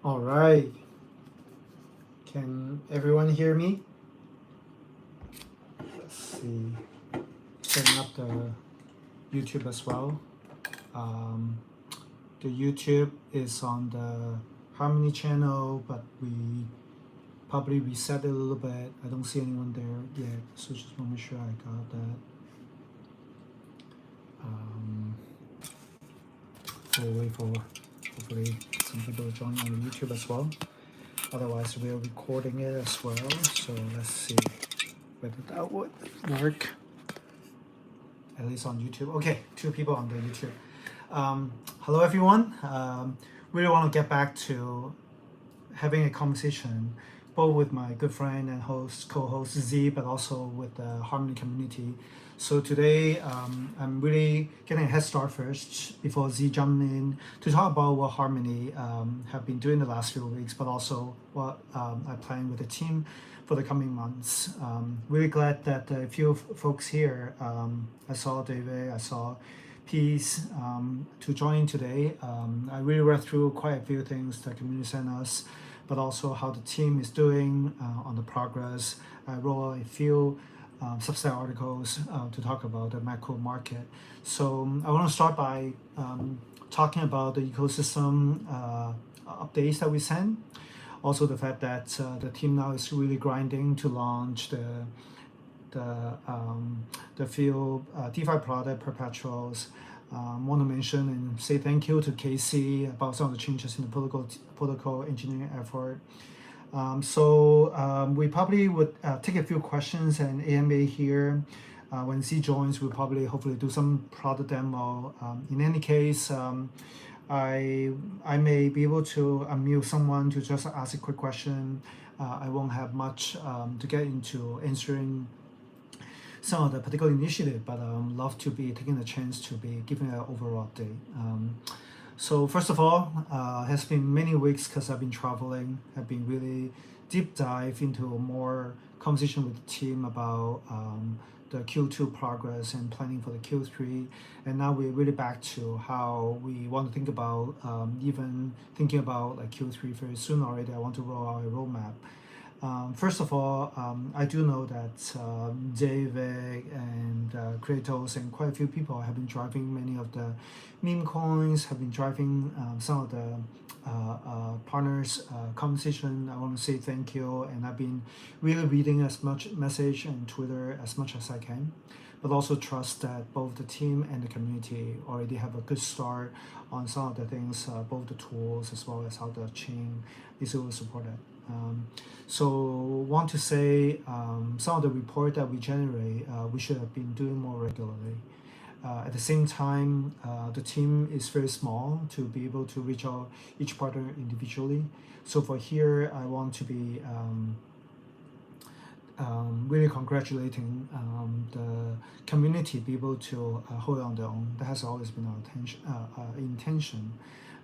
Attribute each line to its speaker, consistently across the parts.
Speaker 1: All right. Can everyone hear me? Let's see. Setting up the YouTube as well. Um, the YouTube is on the Harmony channel, but we probably reset it a little bit. I don't see anyone there yet, so just want to make sure I got that. We'll wait for hopefully some people to join on the YouTube as well. Otherwise, we're recording it as well. So let's see whether that would work. At least on YouTube. Okay, 2 people on the YouTube. Hello everyone. Really want to get back to having a conversation both with my good friend and co-host Z, but also with the Harmony community. So today, I'm really getting a head start first before Z jump in to talk about what Harmony have been doing the last few weeks, but also what I plan with the team for the coming months. Really glad that a few folks here. I saw David, I saw Peace to join today. I really read through quite a few things the community sent us, but also how the team is doing on the progress. I wrote a few Substack articles to talk about the macro market. So I want to start by talking about the ecosystem updates that we sent. Also the fact that the team now is really grinding to launch the few DeFi product perpetuals. Want to mention and say thank you to Casey about some of the changes in the protocol engineering effort. We probably would take a few questions and AMA here. When Z joins, we'll probably hopefully do some product demo. In any case, I may be able to unmute someone to just ask a quick question. I won't have much to get into answering some of the particular initiative, but love to be taking the chance to be giving an overall update. So first of all, has been many weeks because I've been traveling. I've been really deep dive into more conversation with the team about the Q2 progress and planning for the Q3. And now we're really back to how we want to think about even thinking about like Q3 very soon already. I want to roll out a roadmap. First of all, I do know that David and Kratos and quite a few people have been driving many of the meme coins, have been driving some of the partners conversation. I want to say thank you, and I've been really reading as much message and Twitter as much as I can, but also trust that both the team and the community already have a good start on some of the things, both the tools as well as how the chain is able to support it. So want to say some of the report that we generate, we should have been doing more regularly. At the same time, the team is very small to be able to reach out each partner individually. So for here, I want to be really congratulating the community be able to hold on their own. That has always been our intention,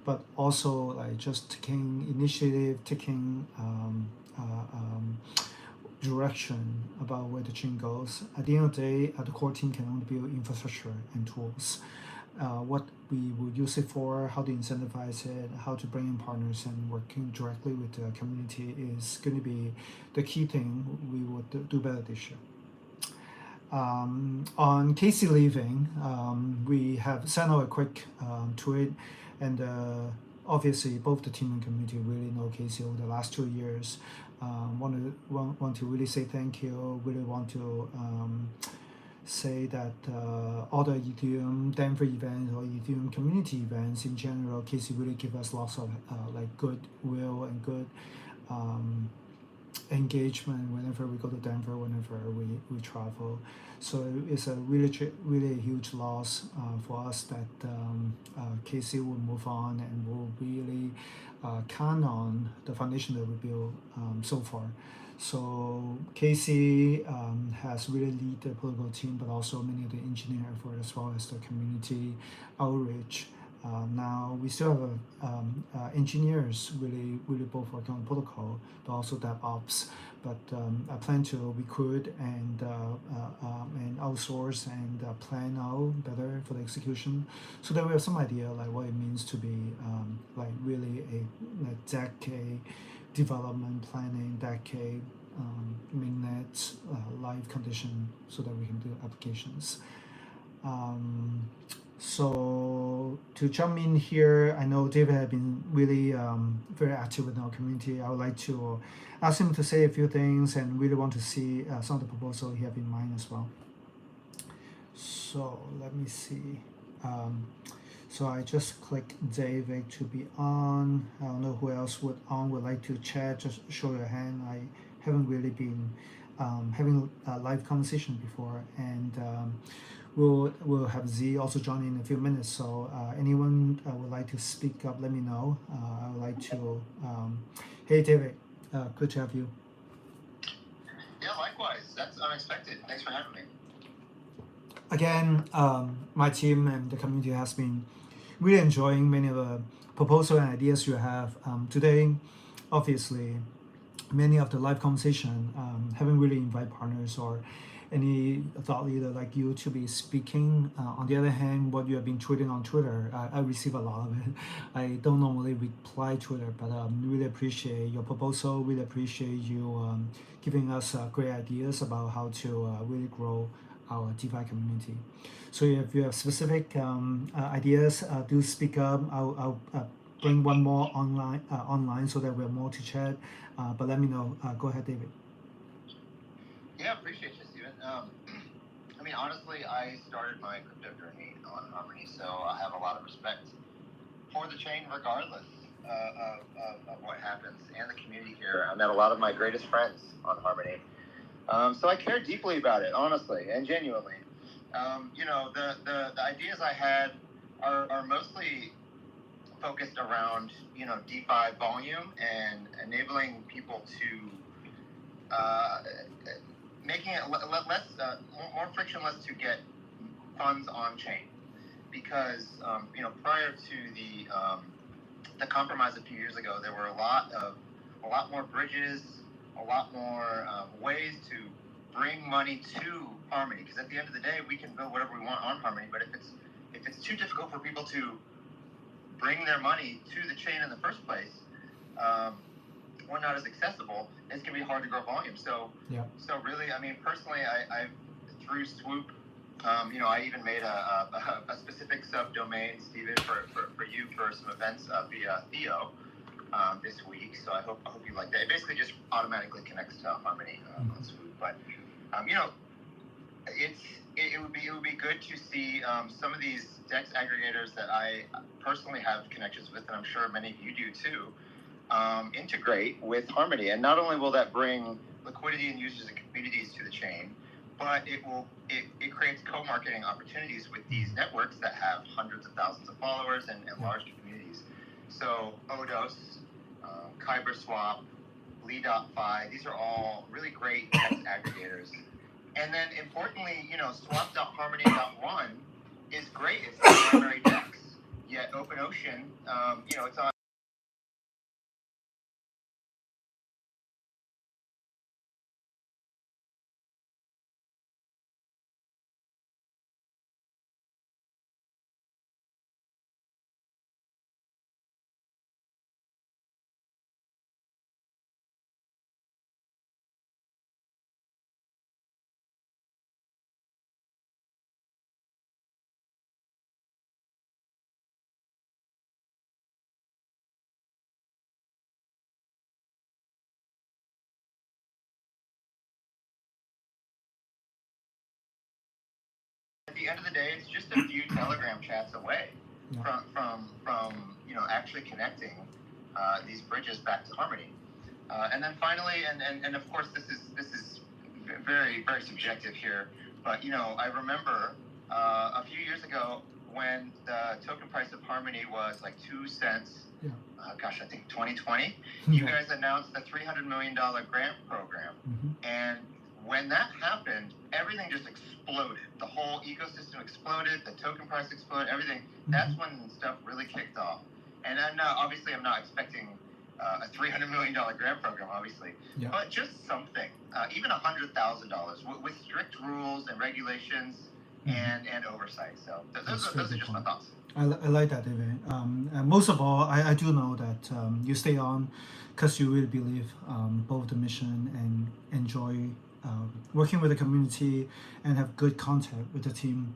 Speaker 1: but also like just taking initiative, taking direction about where the chain goes. At the end of the day, the core team can only build infrastructure and tools. What we will use it for, how to incentivize it, how to bring in partners and working directly with the community is going to be the key thing we would do better this year. On Casey leaving, we have sent out a quick tweet, and obviously both the team and community really know Casey over the last 2 years. Want to really say thank you. Really want to say that all the Ethereum Denver events or Ethereum community events in general, Casey really give us lots of like goodwill and good engagement whenever we go to Denver, whenever we travel. So it's a really a huge loss for us that Casey will move on and will really count on the foundation that we built so far. So Casey has really lead the political team, but also many of the engineering effort as well as the community outreach. Now we still have engineers really both working on protocol, but also DevOps. But I plan to recruit and outsource and plan out better for the execution, so that we have some idea like what it means to be like really a decade development planning, decade mainnet live condition, so that we can do applications. Um, so to jump in here, I know David has been really very active in our community. I would like to ask him to say a few things and really want to see some of the proposals he have in mind as well. So let me see. Um, so I just click David to be on. I don't know who else would like to chat. Just show your hand. I haven't really been having a live conversation before, and we'll have Z also join in a few minutes. So anyone would like to speak up, let me know. I would like to. Hey David, good to have you.
Speaker 2: Yeah, likewise. That's unexpected. Thanks for having me.
Speaker 1: Again, my team and the community has been really enjoying many of the proposals and ideas you have today. Obviously, many of the live conversation haven't really invited partners or any thought leader like you to be speaking. On the other hand, what you have been tweeting on Twitter, I receive a lot of it. I don't normally reply Twitter, but really appreciate your proposal. Really appreciate you giving us great ideas about how to really grow our DeFi community. So if you have specific ideas, do speak up. I'll bring one more online so that we have more to chat. But let me know. Go ahead, David.
Speaker 2: Yeah, appreciate you, Steven. I mean, honestly, I started my crypto journey on Harmony, so I have a lot of respect for the chain, regardless of what happens, and the community here. I met a lot of my greatest friends on Harmony. So I care deeply about it, honestly and genuinely. The ideas I had are mostly focused around DeFi volume and enabling people to making it less more frictionless to get funds on chain, because prior to the compromise a few years ago, there were a lot more bridges, a lot more ways to bring money to Harmony. Because at the end of the day, we can build whatever we want on Harmony, but if it's too difficult for people to bring their money to the chain in the first place, or not as accessible, it's going to be hard to grow volume. So really, I mean, personally, I through Swoop, I even made a specific subdomain, Steven, for you for some events via Theo this week. So I hope you like that. It basically just automatically connects to Harmony on Swoop. But it would be good to see some of these DEX aggregators that I personally have connections with, and I'm sure many of you do too, integrate with Harmony. And not only will that bring liquidity and users and communities to the chain, but it creates co-marketing opportunities with these networks that have hundreds of thousands of followers and large communities. So Odos, KyberSwap, Lee.fi, these are all really great DEX aggregators. And then importantly, swap.harmony.one is great. It's the primary DEX. Yet OpenOcean, it's on at the end of the day, it's just a few Telegram chats away from actually connecting these bridges back to Harmony. And then finally, and of course, this is very, very subjective here, but I remember a few years ago when the token price of Harmony was like 2 cents. I think 2020. You guys announced the $300 million grant program, and when that happened, everything just exploded. The whole ecosystem exploded. The token price exploded. Everything. That's when stuff really kicked off. And then obviously, I'm not expecting a $300 million grant program, obviously, but just something, even $100,000 with strict rules and regulations and oversight. So those are just my thoughts.
Speaker 1: I like that, David. And most of all, I do know that you stay on because you really believe both the mission and enjoy working with the community and have good contact with the team.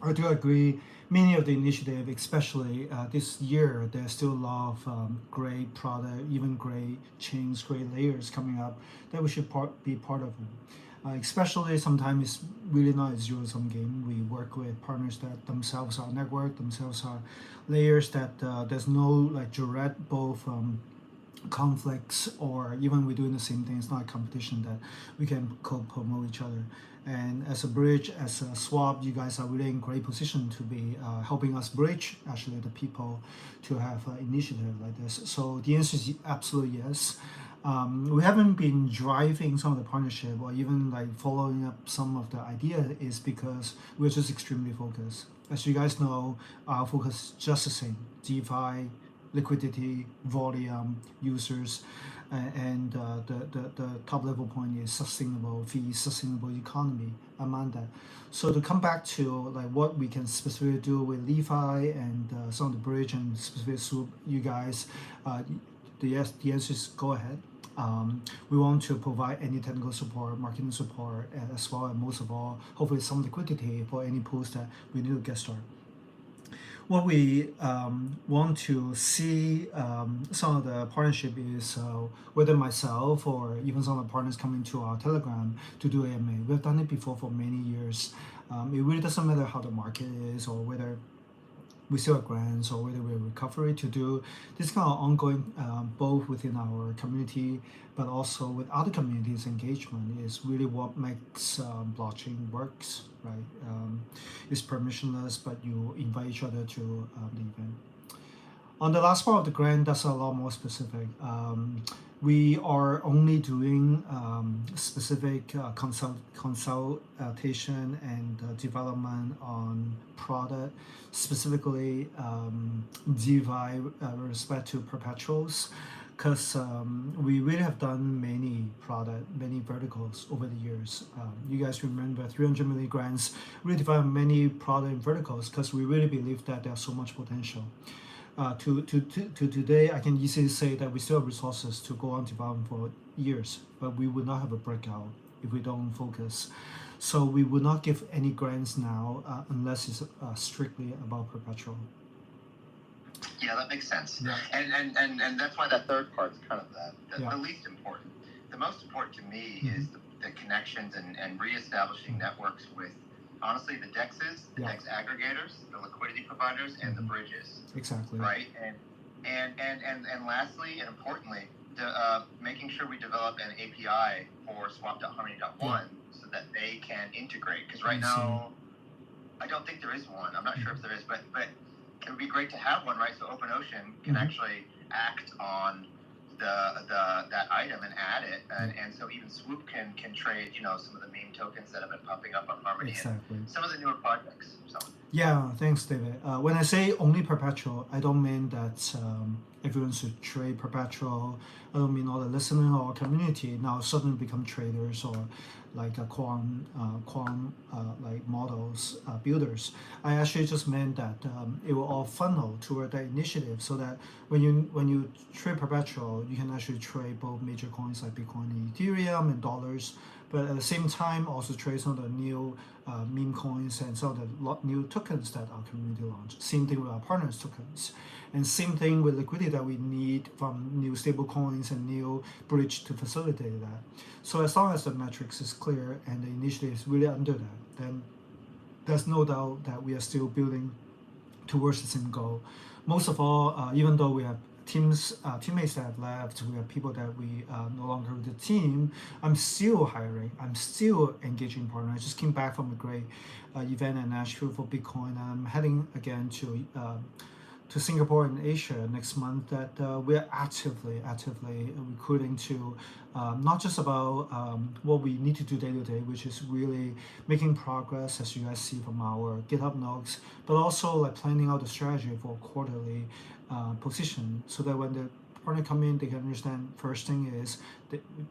Speaker 1: I do agree. Many of the initiative, especially this year, there's still a lot of great product, even great chains, great layers coming up that we should be part of them. Especially sometimes it's really not a zero-sum game. We work with partners that themselves are network, themselves are layers that there's no like direct both conflicts, or even we're doing the same thing. It's not a competition that we can co-promote each other. And as a bridge, as a swap, you guys are really in great position to be helping us bridge actually the people to have initiative like this. So the answer is absolutely yes. We haven't been driving some of the partnership or even like following up some of the idea is because we're just extremely focused. As you guys know, our focus is just the same: DeFi, liquidity, volume, users, and the top level point is sustainable fees, sustainable economy among that. So to come back to like what we can specifically do with DeFi and some of the bridge and specific soup, you guys, the answer is go ahead. We want to provide any technical support, marketing support, as well, and most of all, hopefully some liquidity for any pools that we need to get started. What we want to see some of the partnership is whether myself or even some of the partners coming to our Telegram to do AMA. We've done it before for many years. It really doesn't matter how the market is or whether we still have grants or whether we're recovery to do this kind of ongoing both within our community but also with other communities engagement is really what makes blockchain works, right? It's permissionless, but you invite each other to the event. On the last part of the grant, that's a lot more specific. We are only doing specific consultation and development on product, specifically DeFi with respect to perpetuals, because we really have done many product, many verticals over the years. You guys remember 300 million grants, really developed many product and verticals because we really believe that there's so much potential. To today, I can easily say that we still have resources to go on development for years, but we would not have a breakout if we don't focus. So we would not give any grants now unless it's strictly about perpetual.
Speaker 2: Yeah, that makes sense. Yeah. And that's why that third part is kind of the least important. The most important to me is the connections and reestablishing networks with, honestly, the DEXs, the DEX aggregators, the liquidity providers, and the bridges.
Speaker 1: Exactly.
Speaker 2: Right? And lastly, and importantly, making sure we develop an API for swap.harmony.1 so that they can integrate. Because right now, I don't think there is one. I'm not sure if there is, but it would be great to have one, right? So OpenOcean can actually act on that item and add it, and so even Swoop can trade, some of the meme tokens that have been popping up on Harmony and some of the newer projects. So
Speaker 1: yeah, thanks, David. When I say only perpetual, I don't mean that everyone should trade perpetual. I don't mean all the listener or community now suddenly become traders or like quant like models builders. I actually just meant that it will all funnel toward that initiative, so that when you trade perpetual, you can actually trade both major coins like Bitcoin and Ethereum and dollars, but at the same time also trade some of the new meme coins and some of the new tokens that our community launched. Same thing with our partners tokens, and same thing with liquidity that we need from new stable coins and new bridge to facilitate that. So as long as the metrics is clear and the initiative is really under that, then there's no doubt that we are still building towards the same goal. Most of all, even though we have teammates that have left, we have people that we no longer with the team, I'm still hiring, I'm still engaging partners. I just came back from a great event in Nashville for Bitcoin. I'm heading again to to Singapore and Asia next month, that we're actively recruiting to not just about what we need to do day to day, which is really making progress, as you guys see from our GitHub notes, but also like planning out the strategy for quarterly position, so that when the partner come in, they can understand. First thing is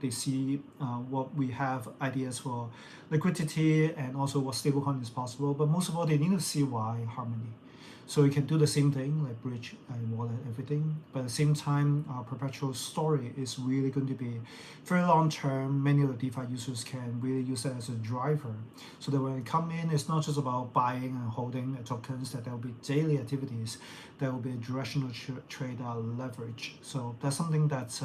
Speaker 1: they see what we have ideas for liquidity and also what stablecoin is possible. But most of all, they need to see why Harmony. So we can do the same thing like bridge and wallet, everything. But at the same time, our perpetual story is really going to be very long term. Many of the DeFi users can really use that as a driver. So that when they come in, it's not just about buying and holding tokens, that there will be daily activities, there will be directional trade leverage. So that's something that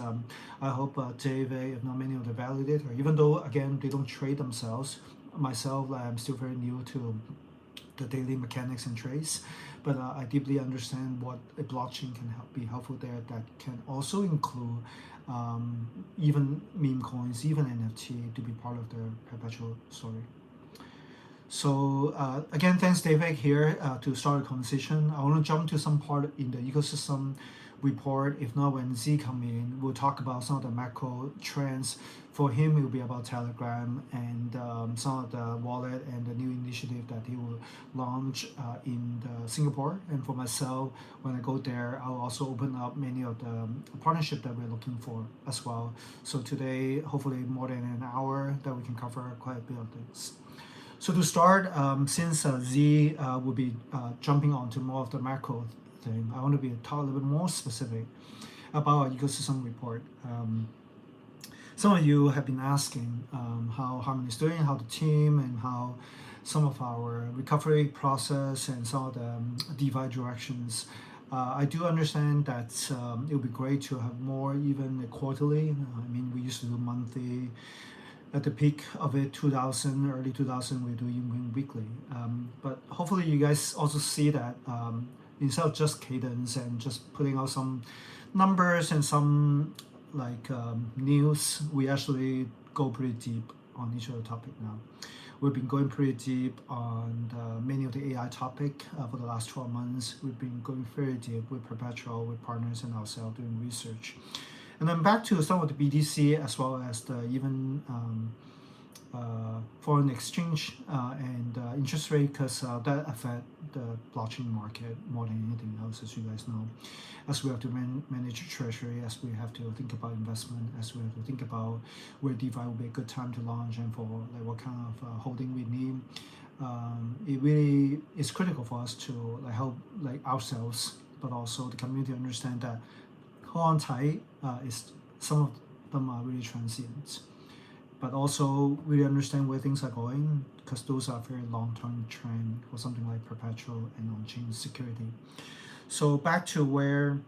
Speaker 1: I hope Dave, if not many of the validator, even though again they don't trade themselves, myself, I'm still very new to the daily mechanics and trades, but I deeply understand what a blockchain can be helpful there, that can also include even meme coins, even NFT to be part of the perpetual story. So again, thanks David here to start a conversation. I want to jump to some part in the ecosystem report. If not, when Z come in, we'll talk about some of the macro trends. For him, it will be about Telegram and some of the wallet and the new initiative that he will launch in Singapore. And for myself, when I go there, I'll also open up many of the partnership that we're looking for as well. So today, hopefully more than an hour, that we can cover quite a bit of things. So to start, since Z will be jumping onto more of the macro thing, I want to talk a little bit more specific about our ecosystem report. Some of you have been asking how Harmony is doing, how the team, and how some of our recovery process and some of the DeFi directions. I do understand that it would be great to have more, even quarterly. I mean, we used to do monthly. At the peak of it, 2000, early 2000, we're doing weekly. But hopefully you guys also see that instead of just cadence and just putting out some numbers and some like news, we actually go pretty deep on each of the topic now. We've been going pretty deep on many of the AI topic for the last 12 months. We've been going very deep with Perpetual, with partners and ourselves doing research. And then back to some of the BTC as well as the even foreign exchange and interest rate, because that affect the blockchain market more than anything else, as you guys know. As we have to manage treasury, as we have to think about investment, as we have to think about where DeFi will be a good time to launch and for like what kind of holding we need. It really is critical for us to like help like ourselves, but also the community understand that hold on tight, is some of them are really transient, but also really understand where things are going, because those are very long-term trend for something like perpetual and on-chain security. So back to where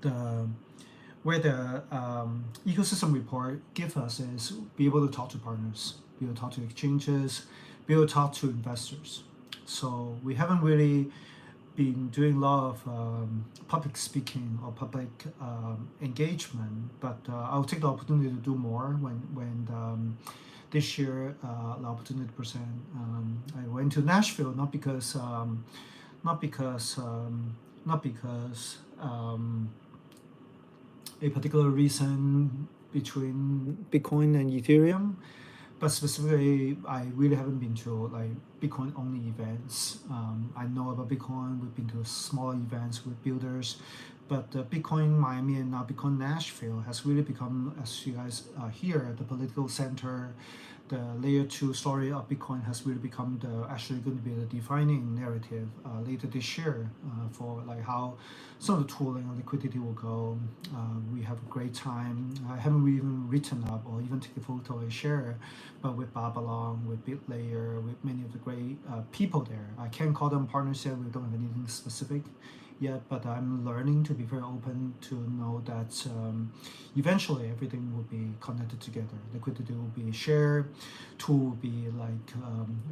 Speaker 1: the ecosystem report give us is be able to talk to partners, be able to talk to exchanges, be able to talk to investors. So we haven't really been doing a lot of public speaking or public engagement, but I'll take the opportunity to do more when this year the opportunity to present. I went to Nashville not because a particular reason between Bitcoin and Ethereum, but specifically, I really haven't been to like Bitcoin only events. I know about Bitcoin. We've been to smaller events with builders, but Bitcoin Miami and now Bitcoin Nashville has really become, as you guys hear, the political center. The layer 2 story of Bitcoin has really become actually going to be the defining narrative later this year for like how some of the tooling and liquidity will go. We have a great time. I haven't even written up or even take a photo and share, but with Babylon, with BitLayer, with many of the great people there. I can't call them partners yet. We don't have anything specific yet, but I'm learning to be very open to know that eventually everything will be connected together. Liquidity will be shared, tool will be like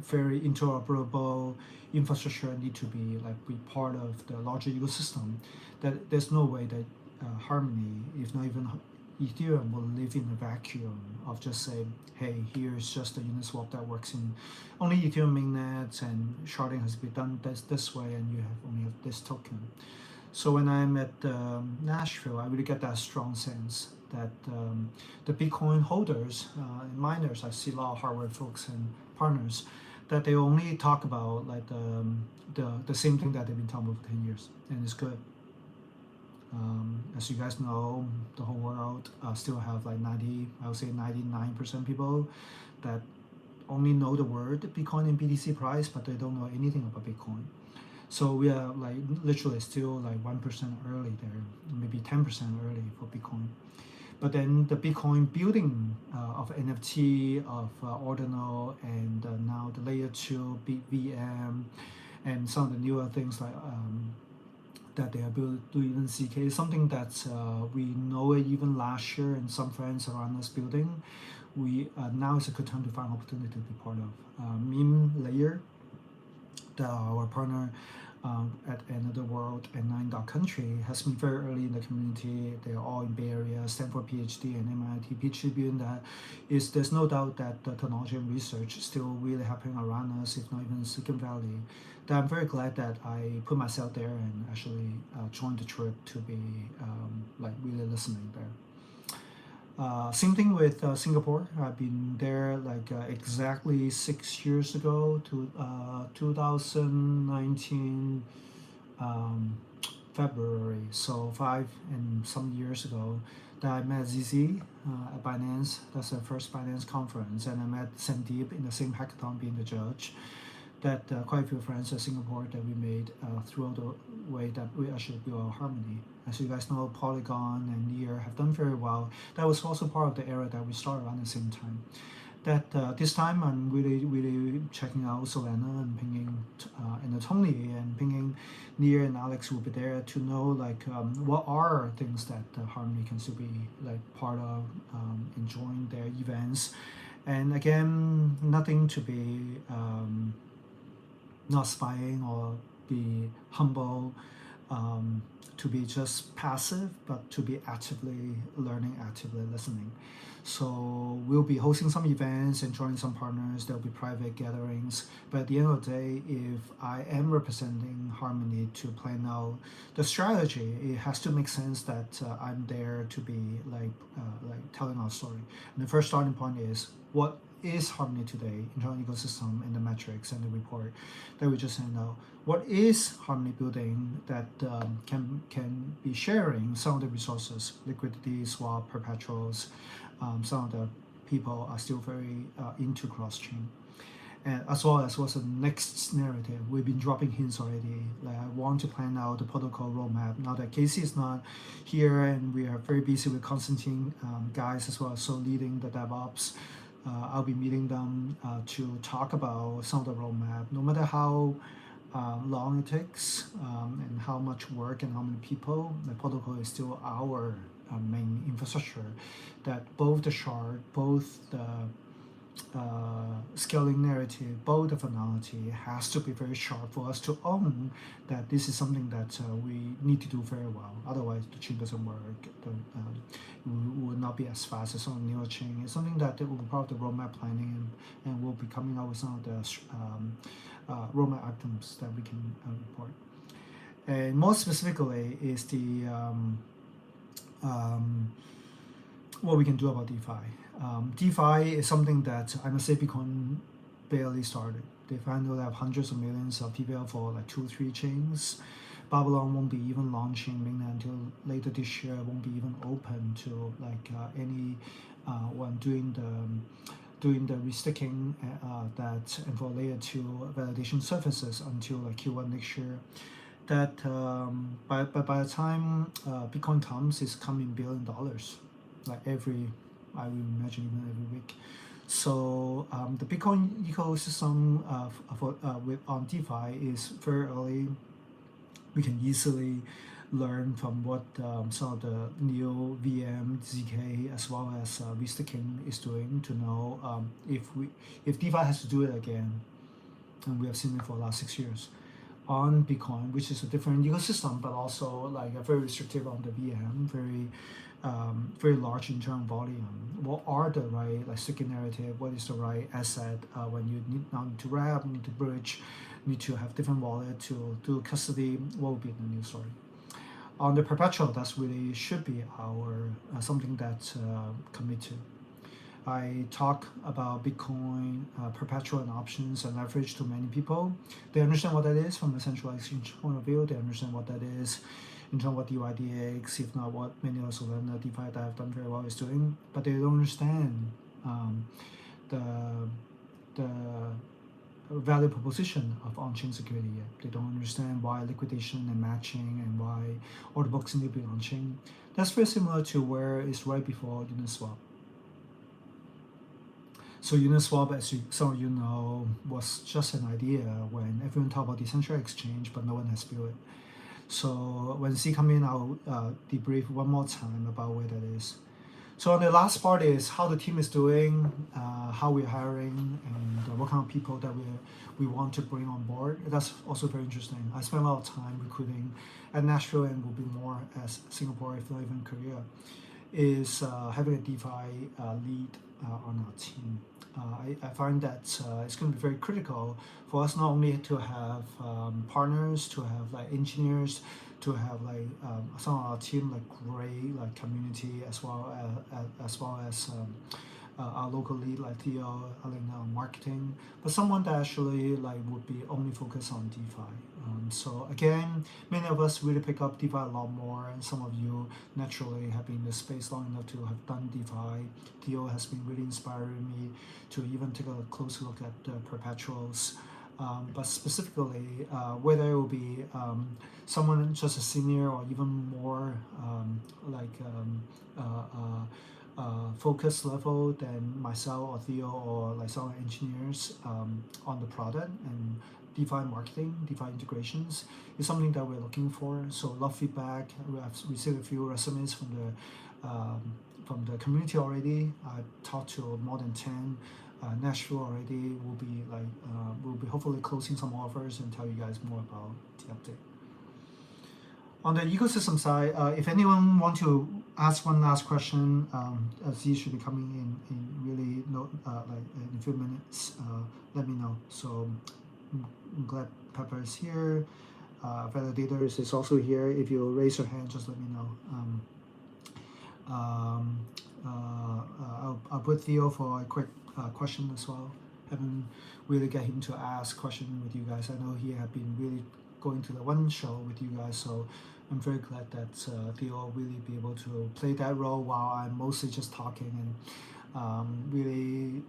Speaker 1: very interoperable, infrastructure need to be part of the larger ecosystem. That there's no way that Harmony, if not even Ethereum will live in a vacuum of just saying, hey, here's just a Uniswap that works in only Ethereum mainnets, and sharding has been done this way, and you only have this token. So when I'm at Nashville, I really get that strong sense that the Bitcoin holders and miners, I see a lot of hardware folks and partners, that they only talk about like the same thing that they've been talking about for 10 years, and it's good. As you guys know, the whole world still have like 99% people that only know the word Bitcoin and BTC price, but they don't know anything about Bitcoin. So we are like literally still like 1% early there, maybe 10% early for Bitcoin. But then the Bitcoin building of NFT, of Ordinal, and now the layer 2 VM, and some of the newer things like that they are building even CK is something that we know it even last year, and some friends around us building. We now is a good time to find opportunity to be part of. Meme layer, our partner at Another World and Nine.Country has been very early in the community. They're all in Bay Area, Stanford PhD and MIT PhD building that. There's no doubt that the technology and research is still really happening around us, if not even Silicon Valley. That I'm very glad that I put myself there and actually joined the trip to be like really listening there. Same thing with Singapore. I've been there like exactly 6 years ago to 2019 February, so 5 and some years ago, that I met ZZ at Binance. That's the first Binance conference, and I met Sandeep in the same hackathon being the judge. That quite a few friends in Singapore that we made throughout the way that we actually built our Harmony. As you guys know, Polygon and Near have done very well. That was also part of the era that we started around the same time. That this time I'm really checking out Solana and pinging and Tony and pinging Near and Alex will be there to know like what are things that Harmony can still be like part of, enjoying their events. And again, nothing to be not spying or be humble, to be just passive, but to be actively learning, actively listening. So we'll be hosting some events and joining some partners. There'll be private gatherings. But at the end of the day, if I am representing Harmony to plan out the strategy, it has to make sense that I'm there to be like telling our story. And the first starting point is what is Harmony today, internal ecosystem and the metrics and the report that we just sent out. What is Harmony building that can be sharing some of the resources, liquidity, swap, perpetuals. Some of the people are still very into cross-chain. And as well as what's the next narrative. We've been dropping hints already. Like I want to plan out the protocol roadmap. Now that Casey is not here and we are very busy with Constantine guys as well, so leading the DevOps. I'll be meeting them to talk about some of the roadmap. No matter how long it takes and how much work and how many people, the protocol is still our main infrastructure. That both the shard, both the scaling narrative, both the finality has to be very sharp for us to own that this is something that we need to do very well. Otherwise, the chain doesn't work. We will not be as fast as on newer chain. It's something that will be part of the roadmap planning, and we'll be coming out with some of the roadmap items that we can report. And more specifically is the what we can do about DeFi. DeFi is something that I must say Bitcoin barely started. DeFi know they have hundreds of millions of TVL for like 2-3 chains. Babylon won't be even launching mainnet until later this year. Won't be even open to like any one doing the resticking that and for layer 2 validation services until like Q1 next year. That by the time Bitcoin comes, it's coming $1 billion, like I would imagine even every week. So the Bitcoin ecosystem on DeFi is very early. We can easily learn from what some of the Neo, VM, ZK, as well as resticking is doing to know if DeFi has to do it again, and we have seen it for the last 6 years. on Bitcoin, which is a different ecosystem, but also like a very restrictive on the VM, very large internal volume. What are the right like sticky narrative? What is the right asset when you now need to wrap, need to bridge, need to have different wallet to do custody? What will be the new story? On the perpetual, that's really should be our something that commit to. I talk about Bitcoin, perpetual and options and leverage to many people. They understand what that is from a centralized exchange point of view. They understand what that is in terms of what UIDX, if not what many also learn the DeFi that have done very well is doing. But they don't understand the the value proposition of on-chain security yet. They don't understand why liquidation and matching and why all the books need to be on-chain. That's very similar to where it's right before Uniswap. So Uniswap, as some of you know, was just an idea when everyone talked about decentralized exchange, but no one has built it. So when Z come in, I'll debrief one more time about where that is. So on the last part is how the team is doing, how we're hiring, and what kind of people that we want to bring on board. That's also very interesting. I spent a lot of time recruiting at Nashville and will be more as Singapore, if not even Korea, is having a DeFi lead on our team. I find that it's going to be very critical for us not only to have partners, to have like engineers, to have like some of our team like great like community as well as our local lead like Theo, Alina on marketing, but someone that actually like would be only focused on DeFi. So again, many of us really pick up DeFi a lot more, and some of you naturally have been in the space long enough to have done DeFi. Theo has been really inspiring me to even take a closer look at the perpetuals. But specifically, whether it will be someone just a senior or even more focus level than myself or Theo or like some engineers on the product and DeFi marketing, DeFi integrations is something that we're looking for. So love feedback. We have received a few resumes from the community already. I talked to more than 10. Nashville already will be hopefully closing some offers and tell you guys more about the update. On the ecosystem side, if anyone want to ask one last question, Z should be coming in really in a few minutes. Let me know. So I'm glad Pepper is here. Validators is also here. If you raise your hand, just let me know. I'll put Theo for a quick question as well. Haven't really get him to ask question with you guys. I know he have been really going to the one show with you guys, so I'm very glad that Theo really be able to play that role while I'm mostly just talking and really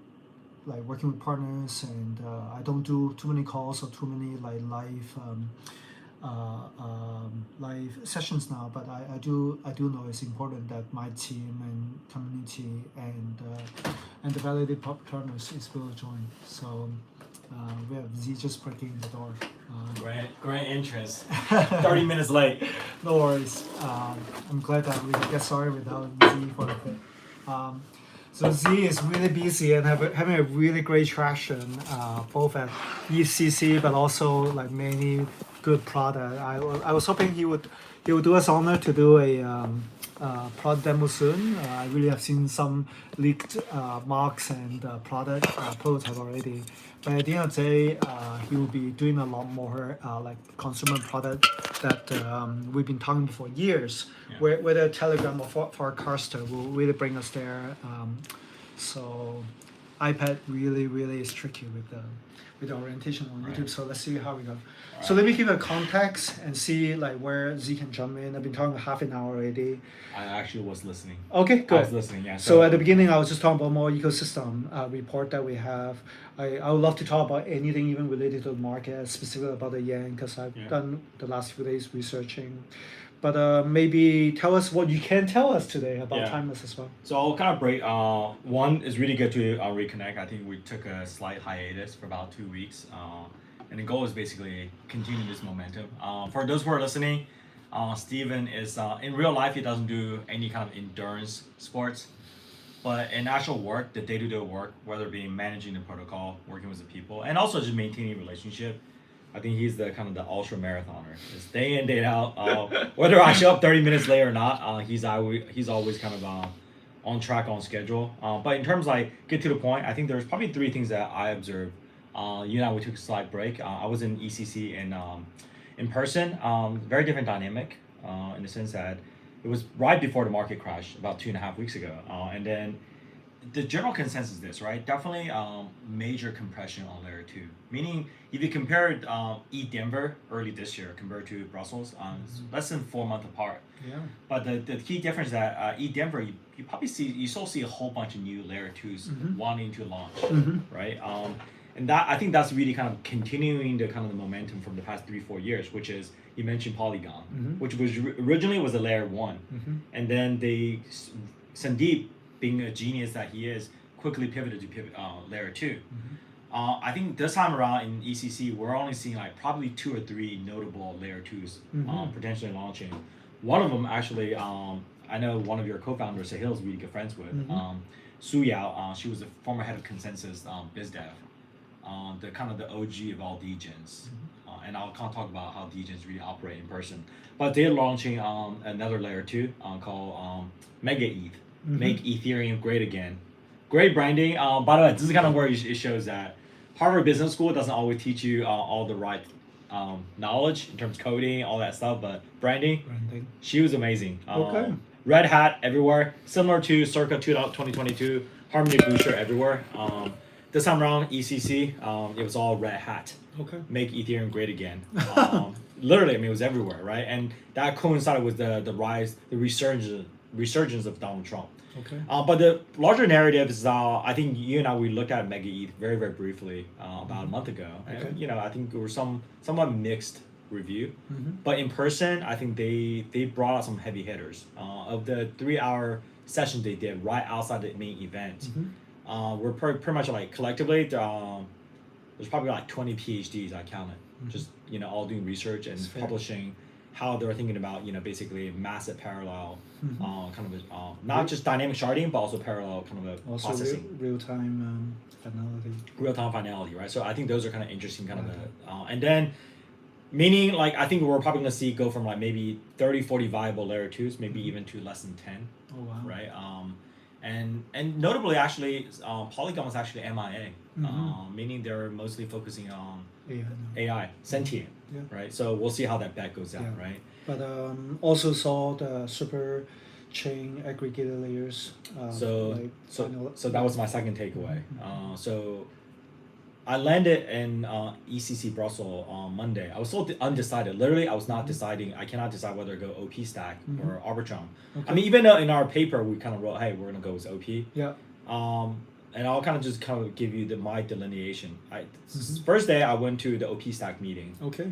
Speaker 1: like working with partners, and I don't do too many calls or too many like live sessions now, but I do know it's important that my team and community and the validated partners is will join. So we have Z just breaking the door.
Speaker 3: Great entrance. 30 minutes late.
Speaker 1: No worries. I'm glad that we get started without Z for a bit. So Z is really busy and having a really great traction, both at ECC but also like many good product. I was hoping he would do us honor to do a product demo soon. I really have seen some leaked mocks and product prototype already. But at the end of the day, he will be doing a lot more like consumer product that we've been talking about for years. Yeah. Whether Telegram or Farcaster will really bring us there. So iPad really is tricky with the orientation on YouTube. So let's see how we go. So let me give a context and see like where Z can jump in. I've been talking half an hour already.
Speaker 3: I actually was listening.
Speaker 1: Okay, good.
Speaker 3: I was listening, yeah.
Speaker 1: So at the beginning, I was just talking about more ecosystem report that we have. I would love to talk about anything even related to the market, specifically about the yen, because I've done the last few days researching. But maybe tell us what you can tell us today about Timeless as well.
Speaker 3: So I'll kind of break. One, it's really good to reconnect. I think we took a slight hiatus for about 2 weeks. And the goal is basically continue this momentum. For those who are listening, Steven is, in real life, he doesn't do any kind of endurance sports. But in actual work, the day-to-day work, whether it be managing the protocol, working with the people, and also just maintaining relationship, I think he's the kind of the ultra marathoner. Just day in, day out. Whether I show up 30 minutes late or not, he's always kind of on track, on schedule. But in terms like get to the point, I think there's probably three things that I observed. You and I, we took a slight break. I was in ECC in person. Very different dynamic in the sense that it was right before the market crashed about 2.5 weeks ago, and then the general consensus is this, right? Definitely major compression on layer two. Meaning, if you compared Denver early this year compared to Brussels, it's less than 4 months apart.
Speaker 1: Yeah.
Speaker 3: But the key difference is that Denver, you probably still see a whole bunch of new layer 2s wanting to launch, right? And that I think that's really kind of continuing the kind of the momentum from the past 3-4 years, which is you mentioned Polygon, which was originally was a layer one, and then Sandeep, being a genius that he is, quickly pivoted to layer two. I think this time around in ECC, we're only seeing like probably 2 or 3 notable layer twos potentially launching. One of them actually, I know one of your co-founders, Sahil, is really good friends with. Su Yao, she was the former head of Consensus BizDev, the kind of the OG of all degens. And I'll kind of talk about how degens really operate in person. But they're launching another layer two called Mega ETH. Make Ethereum great again. Great branding. By the way, this is kind of where it shows that Harvard Business School doesn't always teach you all the right knowledge in terms of coding, all that stuff, but branding. She was amazing.
Speaker 1: Okay.
Speaker 3: Red hat everywhere, similar to circa 2022, Harmony Booster everywhere. This time around, ECC, it was all red hat.
Speaker 1: Okay.
Speaker 3: Make Ethereum great again. Literally, I mean, it was everywhere, right? And that coincided with the rise, the resurgence of Donald Trump.
Speaker 1: Okay.
Speaker 3: But the larger narrative is, I think you and I, we looked at Mega ETH very, very briefly about a month ago. And, you know, I think there was somewhat mixed review. But in person, I think they brought out some heavy hitters. Of the 3-hour session they did right outside the main event, we're pretty much like collectively, there's probably like 20 PhDs I counted. Just, you know, all doing research and publishing how they're thinking about, you know, basically massive parallel, kind of not just dynamic sharding, but also parallel kind of a
Speaker 1: Also
Speaker 3: processing.
Speaker 1: real-time finality.
Speaker 3: Real-time finality, right? So I think those are kind of interesting, kind of and then meaning like I think we're probably gonna see go from like maybe 30-40 viable layer twos, maybe even to less than 10.
Speaker 1: Oh wow.
Speaker 3: Right. And notably actually, Polygon was actually MIA, meaning they're mostly focusing on AI, sentient, right? So we'll see how that bet goes out, right?
Speaker 1: But also saw the super chain aggregator layers.
Speaker 3: So that was my second takeaway. So I landed in ECC Brussels on Monday. I was so undecided. Literally, I was not deciding. I cannot decide whether to go OP stack or Arbitrum. I mean, even though in our paper we kind of wrote, hey, we're gonna go with OP.
Speaker 1: Yeah.
Speaker 3: And I'll kind of give you my delineation. First day I went to the OP stack meeting.
Speaker 1: Okay.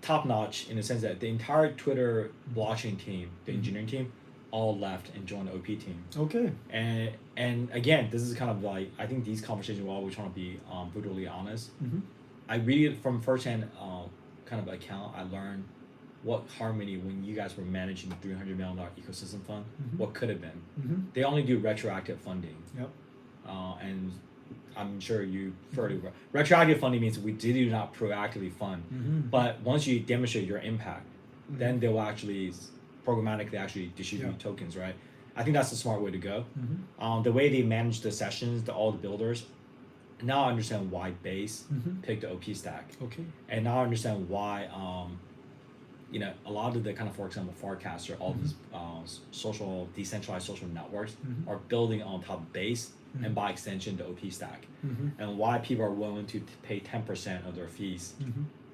Speaker 3: Top notch in the sense that the entire Twitter blockchain team, the engineering team, all left and joined the OP team.
Speaker 1: Okay.
Speaker 3: And again, this is kind of like, I think these conversations, while we're trying to be brutally honest, I really, from firsthand kind of account, I learned what Harmony, when you guys were managing the $300 million ecosystem fund, what could have been. They only do retroactive funding.
Speaker 1: Yep.
Speaker 3: And I'm sure you further retroactive funding means we do not proactively fund, but once you demonstrate your impact, then they will actually programmatically actually distribute tokens, right? I think that's the smart way to go. The way they manage the sessions, all the builders, now I understand why Base picked the OP stack.
Speaker 1: Okay.
Speaker 3: And now I understand why you know, a lot of the kind of, for example, Farcaster, all these decentralized social networks are building on top of Base and by extension the OP stack, and why people are willing to pay 10% of their fees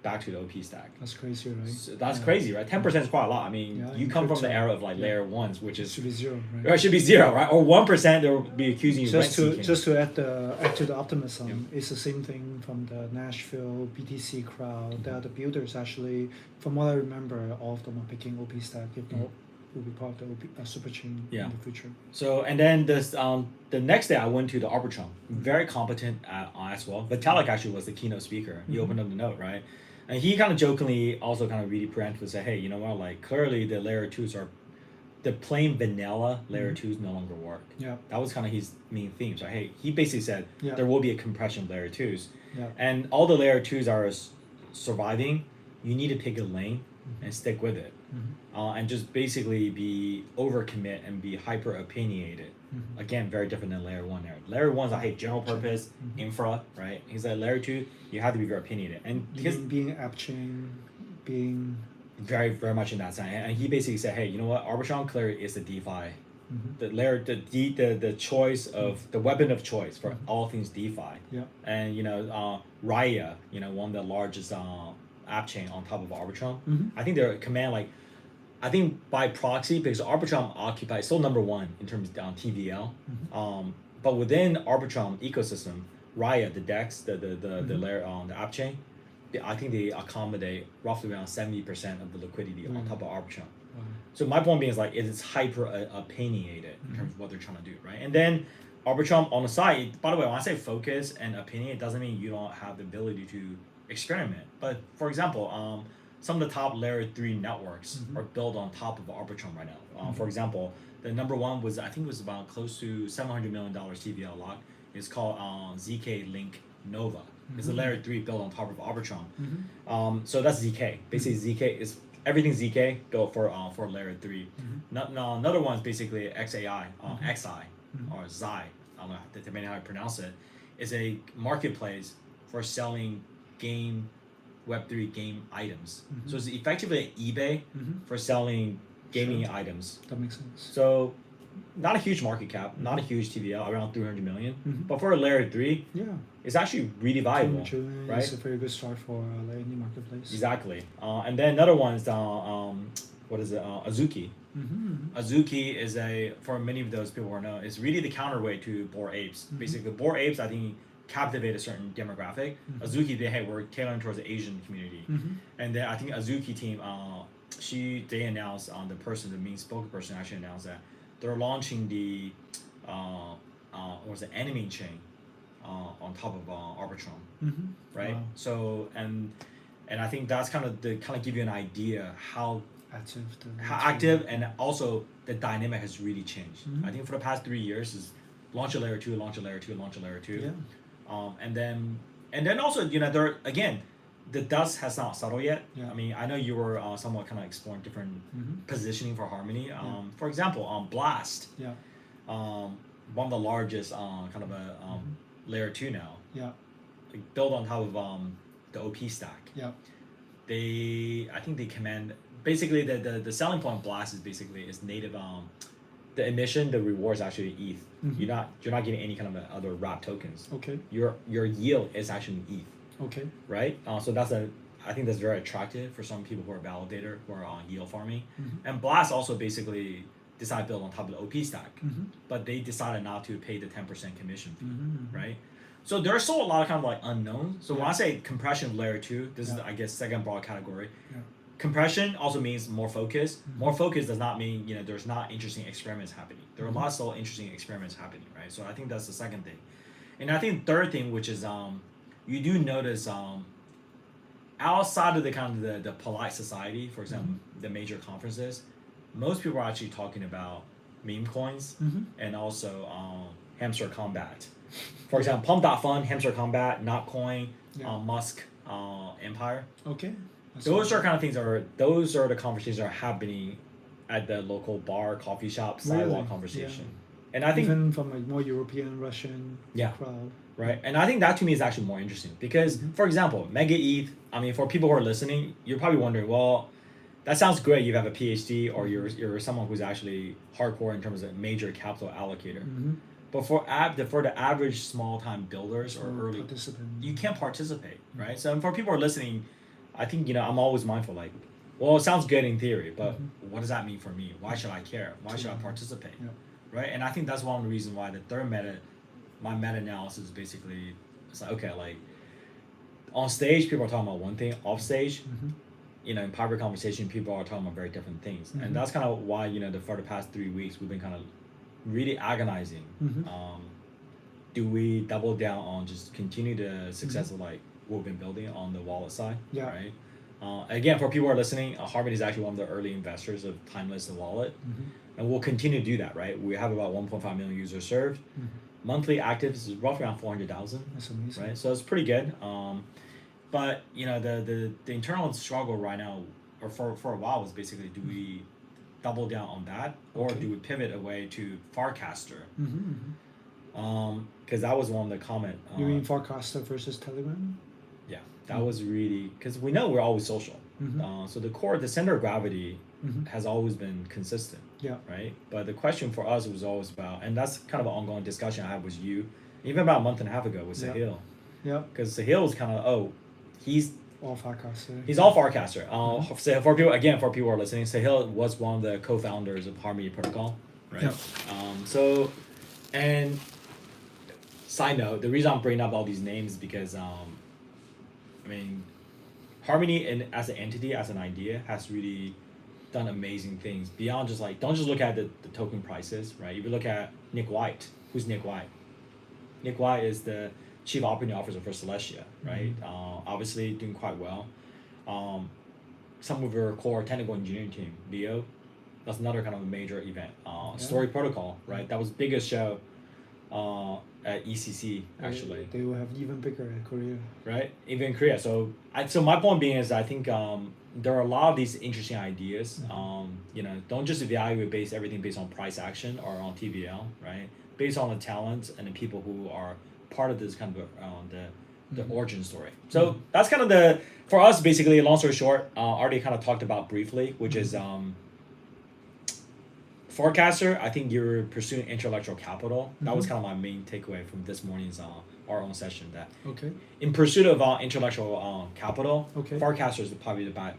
Speaker 3: back to the OP stack.
Speaker 1: That's crazy, right?
Speaker 3: So that's crazy, right? 10% is quite a lot. I mean, you come from the era of like layer ones, which is
Speaker 1: should be zero, right?
Speaker 3: Right, should be zero, right? Or 1%, they'll be accusing you of rent seeking.
Speaker 1: Just to add to the optimism, it's the same thing from the Nashville BTC crowd. That the builders actually, from what I remember, all of them are picking OP stack. If not, will be part of the OP, super chain in the future.
Speaker 3: So and then this the next day I went to the Arbitrum, very competent as well. Vitalik actually was the keynote speaker. He opened up the note, right? And he kind of jokingly also kind of really preemptively said, hey, you know what, like clearly the layer twos are the plain vanilla layer 2s no longer work.
Speaker 1: Yeah.
Speaker 3: That was kind of his main themes, right? Hey, he basically said
Speaker 1: Yeah.
Speaker 3: there will be a compression of layer 2s.
Speaker 1: Yeah.
Speaker 3: And all the layer 2s are surviving. You need to pick a lane and stick with it. And just basically be overcommit and be hyper opinionated. Again, very different than layer 1 there. Layer 1 is like, hey, general purpose, infra, right? He's like, layer 2, you have to be very opinionated. And because
Speaker 1: being app chain, being
Speaker 3: very, very much in that sense. And he basically said, hey, you know what? Arbitron clearly is the DeFi. The layer, the choice of the weapon of choice for all things DeFi.
Speaker 1: Yeah.
Speaker 3: And Raya, one of the largest app chain on top of Arbitrum. I think their command, like, I think by proxy, because Arbitrum occupies still number 1 in terms of TVL. But within Arbitrum ecosystem, Raya, the DEX, the layer on the app chain, I think they accommodate roughly around 70% of the liquidity on top of Arbitrum. So my point being is like, it is hyper opinionated in terms of what they're trying to do, right? And then Arbitrum on the side, by the way, when I say focus and opinion, it doesn't mean you don't have the ability to experiment. But for example, some of the top layer 3 networks are built on top of Arbitrum right now. For example, the number 1 was, I think it was about close to $700 million TVL lock. It's called ZK Link Nova. It's a layer 3 built on top of Arbitrum. So that's ZK. Basically, ZK is everything ZK built for layer 3. Another one is basically XAI, XI, or XI. I don't know depending how I pronounce it. Is a marketplace for selling game Web3 game items. So it's effectively an eBay for selling gaming items.
Speaker 1: That makes sense.
Speaker 3: So not a huge market cap, not a huge TVL, around 300 million. But for a layer 3, it's actually really valuable, right?
Speaker 1: It's a very good start for any marketplace.
Speaker 3: Exactly. And then another one is what is it? Azuki. Azuki is for many of those people who know, is really the counterweight to Bored Apes. Basically, Bored Apes, I think, captivate a certain demographic. Azuki, we're tailoring towards the Asian community. And then I think Azuki team, they announced the main spokesperson actually announced that they're launching the anime chain on top of Arbitrum, right? Wow. So and I think that's kind of give you an idea how active and also the dynamic has really changed. I think for the past 3 years is launch a layer 2, launch a layer 2, launch a layer 2.
Speaker 1: Yeah.
Speaker 3: And then also there again, the dust has not settled yet. I mean, I know you were somewhat kind of exploring different positioning for Harmony. For example, Blast, one of the largest layer 2 now, built on top of the OP stack. I think they command basically the selling point of Blast is native. The emission, the reward is actually ETH. You're not getting any kind of other wrap tokens.
Speaker 1: Okay.
Speaker 3: Your yield is actually ETH.
Speaker 1: Okay.
Speaker 3: Right. So I think that's very attractive for some people who are validator, who are on yield farming. And Blast also basically decided to build on top of the OP stack, but they decided not to pay the 10% commission fee. Right. So there's still a lot of kind of like unknowns. So when I say compression of layer 2, this is I guess second broad category. Compression also means more focus. More focus does not mean there's not interesting experiments happening. There are lots of interesting experiments happening, right? So I think that's the second thing. And I think third thing, which is you do notice outside of the kind of the polite society, for example, the major conferences, most people are actually talking about meme coins and also hamster combat. For example, Pump.Fund, hamster combat, Notcoin, Musk Empire.
Speaker 1: Okay.
Speaker 3: Those are kind of things those are the conversations that are happening at the local bar, coffee shop, sidewalk conversation. And I think
Speaker 1: even from like more European, Russian crowd.
Speaker 3: Right. And I think that to me is actually more interesting because, for example, Mega ETH, I mean, for people who are listening, you're probably wondering, well, that sounds great. You have a PhD or you're someone who's actually hardcore in terms of a major capital allocator. But for the average small time builders or early
Speaker 1: participant,
Speaker 3: you can't participate, right? So for people who are listening, I think I'm always mindful, like, well, it sounds good in theory, but what does that mean for me? Why should I care? Why should I participate? Right? And I think that's one of the reasons why the third my meta analysis is basically, it's like, okay, like on stage people are talking about one thing, off stage, in private conversation people are talking about very different things. And that's kind of why for the past 3 weeks we've been kind of really agonizing. Do we double down on just continue the success of like what we've been building on the wallet side, right? Again, for people who are listening, Harmony is actually one of the early investors of Timeless the wallet, and we'll continue to do that. Right, we have about 1.5 million users served. Monthly actives is roughly around 400,000.
Speaker 1: That's amazing.
Speaker 3: Right, so it's pretty good. But the internal struggle right now, or for a while, was basically, do we double down on that, or
Speaker 1: Okay.
Speaker 3: do we pivot away to Farcaster?
Speaker 1: Mm-hmm.
Speaker 3: Because that was one of the comment.
Speaker 1: You mean Forecaster versus Telegram?
Speaker 3: Yeah, that was really, because we know we're always social. So the center of gravity has always been consistent.
Speaker 1: Yeah.
Speaker 3: Right. But the question for us was always about, and that's kind of an ongoing discussion I had with you, even about a month and a half ago with
Speaker 1: Yeah.
Speaker 3: Sahil.
Speaker 1: Yeah.
Speaker 3: Because Sahil was kind of, he's
Speaker 1: All Forecaster.
Speaker 3: all Farcaster. So for people who are listening, Sahil was one of the co-founders of Harmony Protocol. Right.
Speaker 1: Yeah.
Speaker 3: And side note, the reason I'm bringing up all these names is because I mean, Harmony as an entity, as an idea, has really done amazing things beyond just like, don't just look at the token prices, right? If you look at Nick White, who's Nick White? Nick White is the chief operating officer for Celestia, right? Obviously doing quite well. Some of your core technical engineering team, Leo, that's another kind of a major event. Story Protocol, right? That was biggest show at ECC actually.
Speaker 1: They will have even bigger in Korea.
Speaker 3: Right, even in Korea. So my point being is, I think there are a lot of these interesting ideas. Don't just evaluate everything based on price action or on TVL, right? Based on the talents and the people who are part of this kind of the origin story. So that's kind of for us, basically, long story short, already kind of talked about briefly, which is Forecaster. I think you're pursuing intellectual capital. That was kind of my main takeaway from this morning's our own session. That in pursuit of intellectual capital, Forecaster is probably by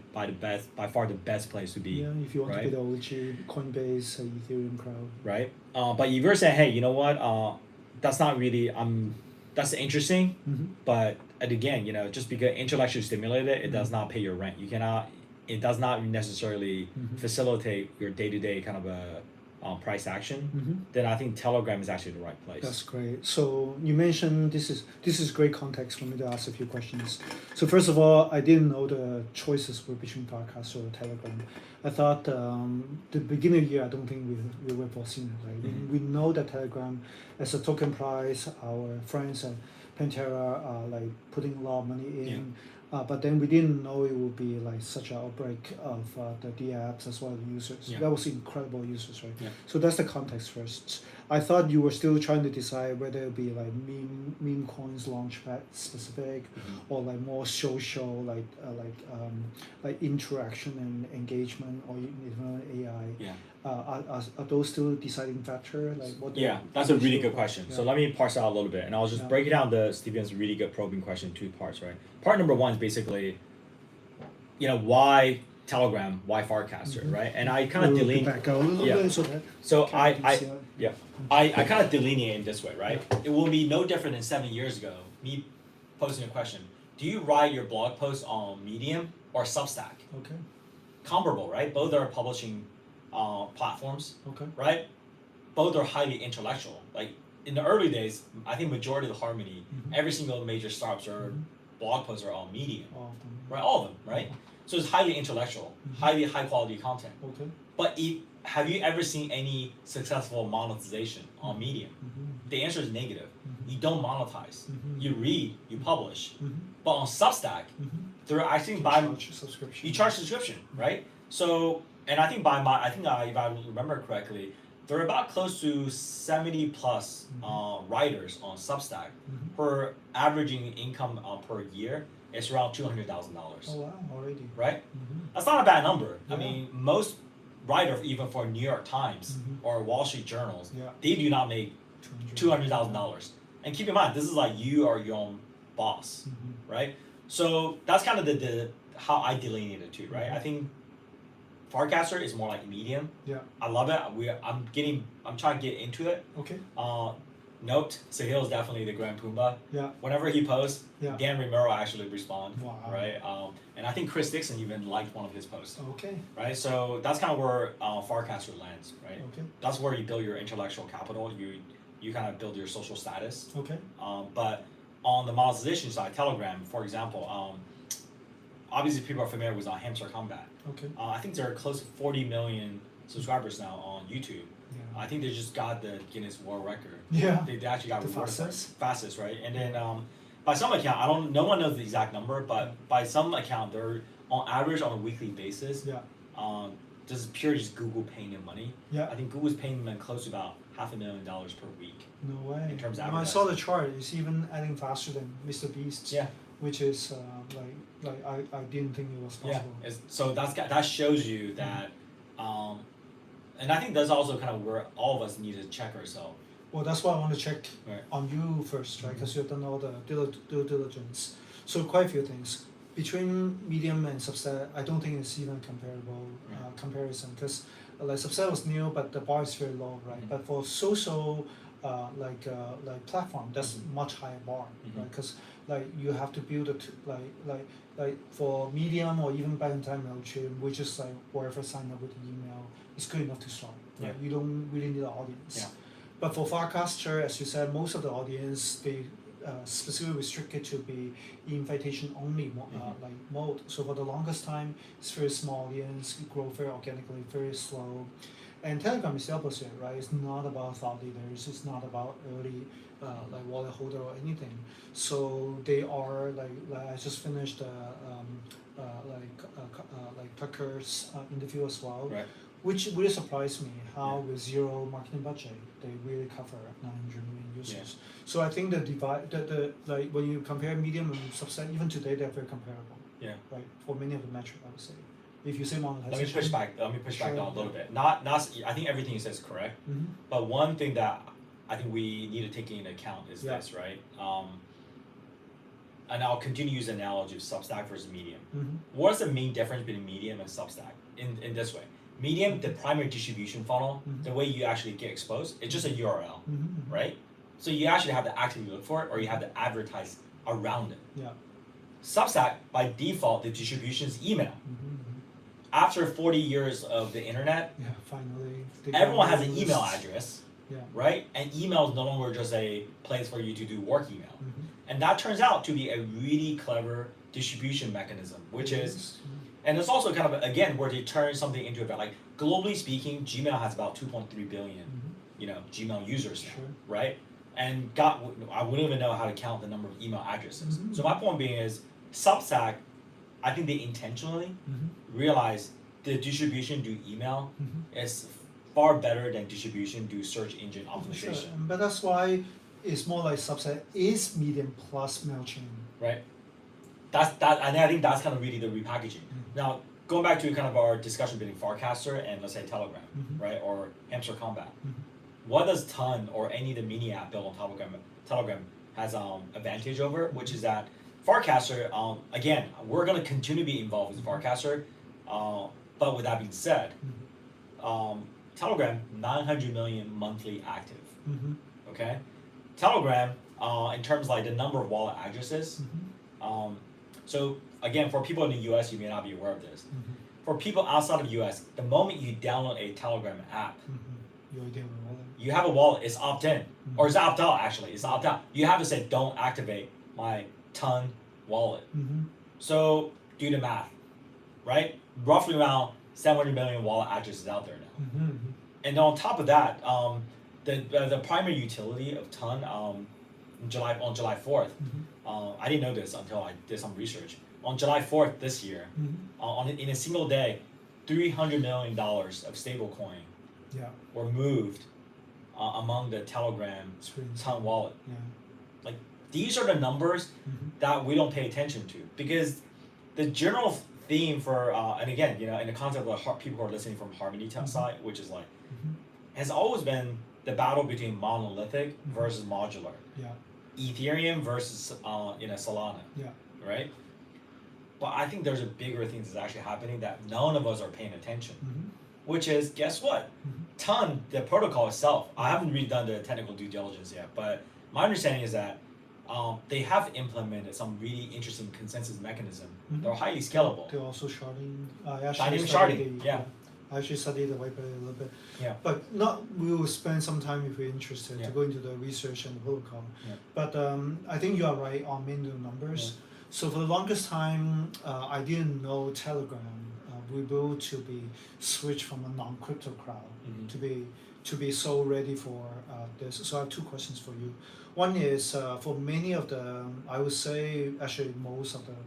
Speaker 3: far the best place to be.
Speaker 1: Yeah, if you want
Speaker 3: right?
Speaker 1: to be the OG Coinbase, Ethereum crowd.
Speaker 3: Right, but if you're saying, hey, you know what, that's not really that's interesting, but again, just because intellectually stimulated, it does not pay your rent. You cannot. It does not necessarily facilitate your day-to-day kind of a price action. Then I think Telegram is actually the right place.
Speaker 1: That's great. So you mentioned this is great context for me to ask a few questions. So first of all, I didn't know the choices were between Farcaster or Telegram. I thought the beginning of the year, I don't think we were foreseeing it, right? We know that Telegram, as a token price, our friends at Pantera are like putting a lot of money in.
Speaker 3: Yeah.
Speaker 1: But then we didn't know it would be like such an outbreak of the DApps as well as the users.
Speaker 3: Yeah.
Speaker 1: That was incredible users, right?
Speaker 3: Yeah.
Speaker 1: So that's the context first. I thought you were still trying to decide whether it would be like meme coins launchpad specific, or like more social, like interaction and engagement, or even AI.
Speaker 3: Yeah.
Speaker 1: Are those still deciding factor? Like what?
Speaker 3: Yeah, that's a really good question.
Speaker 1: Yeah.
Speaker 3: So let me parse out a little bit, and I'll just break it down to Steven's really good probing question in two parts, right? Part number one is basically, why Telegram, why Farcaster, right? And I kind of delineate.
Speaker 1: Back out a little
Speaker 3: Yeah.
Speaker 1: bit so that
Speaker 3: So I
Speaker 1: see
Speaker 3: I kind of delineate in this way, right? It will be no different than 7 years ago, me posing a question. Do you write your blog post on Medium or Substack?
Speaker 1: Okay.
Speaker 3: Comparable, right? Both are publishing platforms,
Speaker 1: Okay.
Speaker 3: right? Both are highly intellectual. Like in the early days, I think majority of the Harmony, every single major startups or blog posts are on Medium,
Speaker 1: All of them.
Speaker 3: right? All of them, right? So it's highly intellectual, highly high quality content.
Speaker 1: Okay.
Speaker 3: But have you ever seen any successful monetization on Medium? The answer is negative. You don't monetize. You read, you publish. But on Substack, they're actually you charge subscription, right? So, and I think if I remember correctly, there are about close to 70 plus writers on Substack. Per averaging income per year, it's around $200,000.
Speaker 1: Oh wow, already.
Speaker 3: Right? That's not a bad number.
Speaker 1: Yeah.
Speaker 3: I mean, most writers, even for New York Times or Wall Street journals,
Speaker 1: Yeah.
Speaker 3: they do not make $200,000. And keep in mind, this is like you are your own boss, right? So that's kind of the how I delineate it too, right? I think Farcaster is more like Medium.
Speaker 1: Yeah.
Speaker 3: I love it. I'm trying to get into it.
Speaker 1: Okay.
Speaker 3: Note, Sahil is definitely the Grand Pumbaa.
Speaker 1: Yeah.
Speaker 3: Whenever he posts,
Speaker 1: Yeah.
Speaker 3: Dan Romero actually respond.
Speaker 1: Wow.
Speaker 3: Right. And I think Chris Dixon even liked one of his posts.
Speaker 1: Okay.
Speaker 3: Right. So that's kind of where Farcaster lands. Right.
Speaker 1: Okay.
Speaker 3: That's where you build your intellectual capital. You kind of build your social status.
Speaker 1: Okay.
Speaker 3: But on the monetization side, Telegram, for example, obviously people are familiar with Hamster Combat.
Speaker 1: Okay.
Speaker 3: I think there are close to 40 million subscribers now on YouTube.
Speaker 1: Yeah.
Speaker 3: I think they just got the Guinness World Record.
Speaker 1: Yeah.
Speaker 3: They actually got
Speaker 1: The
Speaker 3: rewarded for it.
Speaker 1: fastest?
Speaker 3: Right? And then by some account, no one knows the exact number, but by some account, they're on average on a weekly basis.
Speaker 1: Yeah.
Speaker 3: This is pure just Google paying them money.
Speaker 1: Yeah.
Speaker 3: I think Google's paying them close to about $500,000 per week.
Speaker 1: No way.
Speaker 3: In terms of
Speaker 1: I saw the chart. It's even adding faster than Mr. Beast's.
Speaker 3: Yeah.
Speaker 1: Which is like I didn't think it was possible.
Speaker 3: Yeah. So that shows you that, and I think that's also kind of where all of us need to check ourselves.
Speaker 1: Well, that's why I want to check
Speaker 3: Right.
Speaker 1: on you first, right? Because you've done all the due diligence. So quite a few things between Medium and Substack. I don't think it's even comparable comparison because like Substack was new, but the bar is very low, right?
Speaker 3: Mhm.
Speaker 1: But for social like platform, that's much higher bar,
Speaker 3: Mhm.
Speaker 1: right? Because like you have to build it like for Medium or even back in time Mailchimp, we just like wherever sign up with the email, it's good enough to start. Right?
Speaker 3: Yeah.
Speaker 1: You don't really need an audience.
Speaker 3: Yeah.
Speaker 1: But for Farcaster, as you said, most of the audience they specifically restricted to be invitation only like mode. So for the longest time, it's very small audience, it grow very organically, very slow. And Telegram is the opposite, right? It's not about thought leaders. It's not about early like wallet holder or anything. So they are like I just finished like Tucker's interview as well.
Speaker 3: Right.
Speaker 1: Which really surprised me how with zero marketing budget they really cover 900 million users. So I think the like when you compare Medium and Substack, even today they're very comparable.
Speaker 3: Yeah.
Speaker 1: Right, for many of the metrics I would say. If you say monetization.
Speaker 3: Let me push back.
Speaker 1: Sure.
Speaker 3: Down a little bit. Not. I think everything you said is correct.
Speaker 1: Mm-hmm.
Speaker 3: But one thing that I think we need to take into account is
Speaker 1: Yeah.
Speaker 3: this, right? And I'll continue to use the analogy of Substack versus Medium.
Speaker 1: Mm-hmm.
Speaker 3: What's the main difference between Medium and Substack in this way? Medium, the primary distribution funnel,
Speaker 1: Mhm.
Speaker 3: the way you actually get exposed, it's just a URL,
Speaker 1: Mm-hmm.
Speaker 3: right? So you actually have to actively look for it, or you have to advertise around it.
Speaker 1: Yeah.
Speaker 3: Substack, by default, the distribution is email.
Speaker 1: Mm-hmm.
Speaker 3: After 40 years of the internet,
Speaker 1: Yeah. Finally.
Speaker 3: everyone has an
Speaker 1: list.
Speaker 3: email address,
Speaker 1: Yeah.
Speaker 3: right? And email is no longer just a place for you to do work email.
Speaker 1: Mm-hmm.
Speaker 3: And that turns out to be a really clever distribution mechanism, which is, and it's also kind of, again, where they turn something into about, like, globally speaking, Gmail has about 2.3 billion, Gmail users now,
Speaker 1: Sure.
Speaker 3: right? And I wouldn't even know how to count the number of email addresses.
Speaker 1: Mhm.
Speaker 3: So my point being is, Substack, I think they intentionally
Speaker 1: Mm-hmm.
Speaker 3: realize the distribution due email
Speaker 1: Mm-hmm.
Speaker 3: is far better than distribution due search engine
Speaker 1: Sure.
Speaker 3: optimization,
Speaker 1: But that's why it's more like Substack is Medium plus Mailchimp.
Speaker 3: right? And I think that's kind of really the repackaging. Now, going back to kind of our discussion between Farcaster and let's say Telegram,
Speaker 1: Mhm.
Speaker 3: right, or Hamster Combat,
Speaker 1: Mhm.
Speaker 3: what does Ton or any of the mini app built on Telegram has advantage over, which is that Farcaster, again, we're gonna continue to be involved with Farcaster, but with that being said, Telegram 900 million monthly active.
Speaker 1: Mm-hmm.
Speaker 3: Okay, Telegram, in terms of like the number of wallet addresses.
Speaker 1: Mm-hmm.
Speaker 3: So again, for people in the U.S., you may not be aware of this.
Speaker 1: Mm-hmm.
Speaker 3: For people outside of the U.S., the moment you download a Telegram app,
Speaker 1: Mm-hmm. You're dealing with wallet.
Speaker 3: you have a wallet. It's opt-in,
Speaker 1: Mhm.
Speaker 3: or it's opt-out. Actually, it's opt-out. You have to say, "Don't activate my Ton wallet."
Speaker 1: Mm-hmm.
Speaker 3: So do the math, right? Roughly around 700 million wallet addresses out there now.
Speaker 1: Mm-hmm.
Speaker 3: And on top of that, the primary utility of Ton on July 4th.
Speaker 1: Mm-hmm.
Speaker 3: I didn't know this until I did some research. On July 4th this year,
Speaker 1: Mm-hmm.
Speaker 3: in a single day, $300 million of stablecoin
Speaker 1: Yeah.
Speaker 3: were moved among the Telegram
Speaker 1: It's really
Speaker 3: Ton wallet.
Speaker 1: Yeah.
Speaker 3: These are the numbers
Speaker 1: Mm-hmm.
Speaker 3: that we don't pay attention to, because the general theme for and again, in the concept of people who are listening from Harmony side, which is like,
Speaker 1: Mm-hmm.
Speaker 3: has always been the battle between monolithic versus modular,
Speaker 1: Yeah.
Speaker 3: Ethereum versus Solana,
Speaker 1: Yeah.
Speaker 3: right? But I think there's a bigger thing that's actually happening that none of us are paying attention,
Speaker 1: Mm-hmm.
Speaker 3: which is, guess what?
Speaker 1: Mhm.
Speaker 3: Ton, the protocol itself, I haven't really done the technical due diligence yet, but my understanding is that they have implemented some really interesting consensus mechanism.
Speaker 1: Mhm.
Speaker 3: They're highly scalable.
Speaker 1: They're also sharding. I actually
Speaker 3: Dynamic
Speaker 1: studied
Speaker 3: sharding,
Speaker 1: the,
Speaker 3: yeah.
Speaker 1: I actually studied the white paper a little bit.
Speaker 3: Yeah.
Speaker 1: But we will spend some time if we're interested
Speaker 3: Yeah.
Speaker 1: to go into the research and the protocol.
Speaker 3: Yeah.
Speaker 1: But I think you are right on main numbers. So for the longest time, I didn't know Telegram will be able to be switched from a non-crypto crowd
Speaker 3: Mhm.
Speaker 1: to be so ready for this. So I have two questions for you. One is for many of the, I would say actually most of the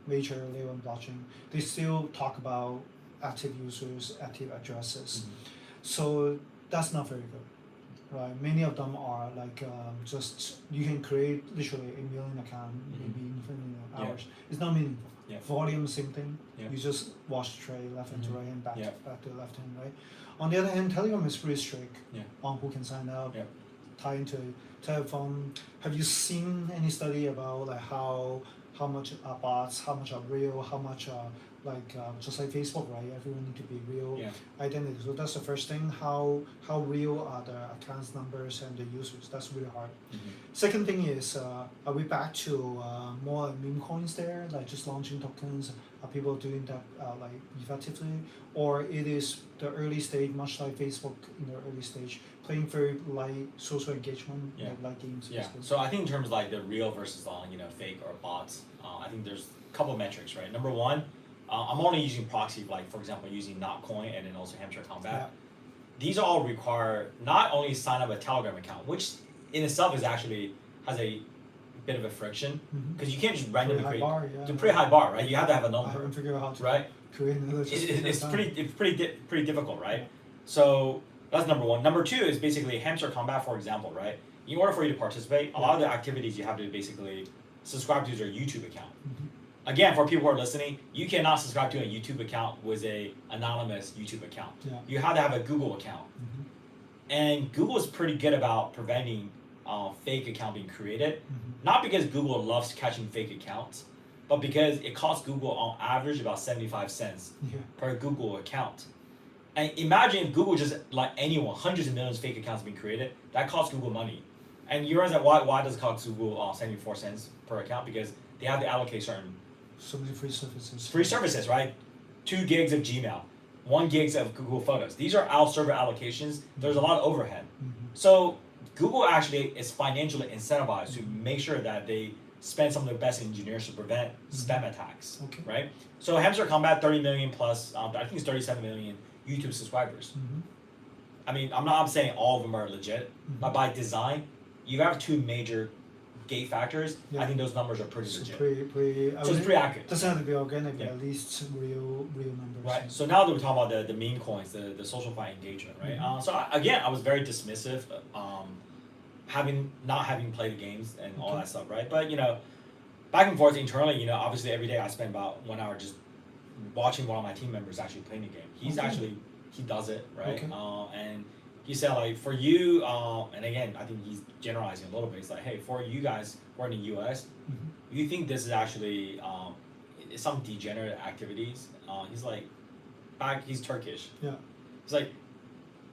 Speaker 1: major layer one blockchain, they still talk about active users, active addresses. So that's not very good, right? Many of them are like just you can create literally a million account maybe in 20
Speaker 3: Yeah.
Speaker 1: hours. It's not meaningful.
Speaker 3: Yeah.
Speaker 1: Volume, same thing.
Speaker 3: Yeah.
Speaker 1: You just wash the trade left hand to right hand, back
Speaker 3: Yeah.
Speaker 1: back to left hand, right? On the other hand, Telegram is pretty strict
Speaker 3: Yeah.
Speaker 1: on who can sign up.
Speaker 3: Yeah.
Speaker 1: Tie into Telephone. Have you seen any study about like how much are bots, how much are real, how much are like just like Facebook, right? Everyone need to be real
Speaker 3: Yeah.
Speaker 1: identity. So that's the first thing. How real are the accounts numbers and the users? That's really hard. Second thing is, are we back to more meme coins there, like just launching tokens? Are people doing that like effectively, or it is the early stage, much like Facebook in the early stage, playing very light social engagement,
Speaker 3: Yeah.
Speaker 1: like games?
Speaker 3: Yeah.
Speaker 1: basically?
Speaker 3: So I think in terms of like the real versus fake or bots, I think there's a couple metrics, right? Number one, I'm only using proxy, like for example, using Notcoin and then also Hamster Combat.
Speaker 1: Yeah.
Speaker 3: These all require not only sign up a Telegram account, which in itself is actually has a bit of a friction
Speaker 1: Mhm.
Speaker 3: because you can't just
Speaker 1: Pretty
Speaker 3: randomly
Speaker 1: high
Speaker 3: create.
Speaker 1: bar, yeah.
Speaker 3: It's a pretty high bar, right? You have to have a
Speaker 1: I
Speaker 3: number,
Speaker 1: haven't figured out how to
Speaker 3: right?
Speaker 1: create another.
Speaker 3: It's pretty difficult, right? So that's number one. Number two is basically Hamster Combat, for example, right? In order for you to participate, a lot of the activities you have to basically subscribe to their YouTube account.
Speaker 1: Mhm.
Speaker 3: Again, for people who are listening, you cannot subscribe to a YouTube account with a anonymous YouTube account.
Speaker 1: Yeah.
Speaker 3: You have to have a Google account,
Speaker 1: Mhm.
Speaker 3: and Google is pretty good about preventing fake account being created.
Speaker 1: Mhm.
Speaker 3: Not because Google loves catching fake accounts, but because it costs Google on average about 75 cents
Speaker 1: Yeah.
Speaker 3: per Google account. And imagine if Google just let anyone, hundreds of millions of fake accounts being created, that costs Google money. And you realize that why does it cost Google 74 cents per account? Because they have to allocate certain
Speaker 1: So many free services.
Speaker 3: free services, right? 2 gigs of Gmail, 1 gigs of Google Photos. These are out server allocations. There's a lot of overhead.
Speaker 1: Mhm.
Speaker 3: So Google actually is financially incentivized to make sure that they spend some of their best engineers to prevent spam attacks,
Speaker 1: Okay.
Speaker 3: right? So Hamster Combat 30 million plus, I think it's 37 million YouTube subscribers.
Speaker 1: Mhm.
Speaker 3: I mean, I'm saying all of them are legit,
Speaker 1: Mhm.
Speaker 3: but by design, you have 2 major gate factors.
Speaker 1: Yeah.
Speaker 3: I think those numbers are pretty
Speaker 1: So
Speaker 3: legit.
Speaker 1: pretty. I
Speaker 3: So it's
Speaker 1: would-
Speaker 3: pretty accurate.
Speaker 1: Doesn't have to be organic, but
Speaker 3: Yeah.
Speaker 1: at least real numbers.
Speaker 3: Right. So now that we're talking about the meme coins, the social fi engagement, right?
Speaker 1: Mhm.
Speaker 3: So I was very dismissive, not having played the games and all
Speaker 1: Okay.
Speaker 3: that stuff, right? But back and forth internally, obviously every day I spend about 1 hour just watching one of my team members actually playing the game.
Speaker 1: Okay.
Speaker 3: He does it, right?
Speaker 1: Okay.
Speaker 3: And he said like for you, and again I think he's generalizing a little bit. He's like, hey, for you guys who are in the U.S.,
Speaker 1: Mhm.
Speaker 3: you think this is actually some degenerate activities? He's like, he's Turkish.
Speaker 1: Yeah.
Speaker 3: He's like,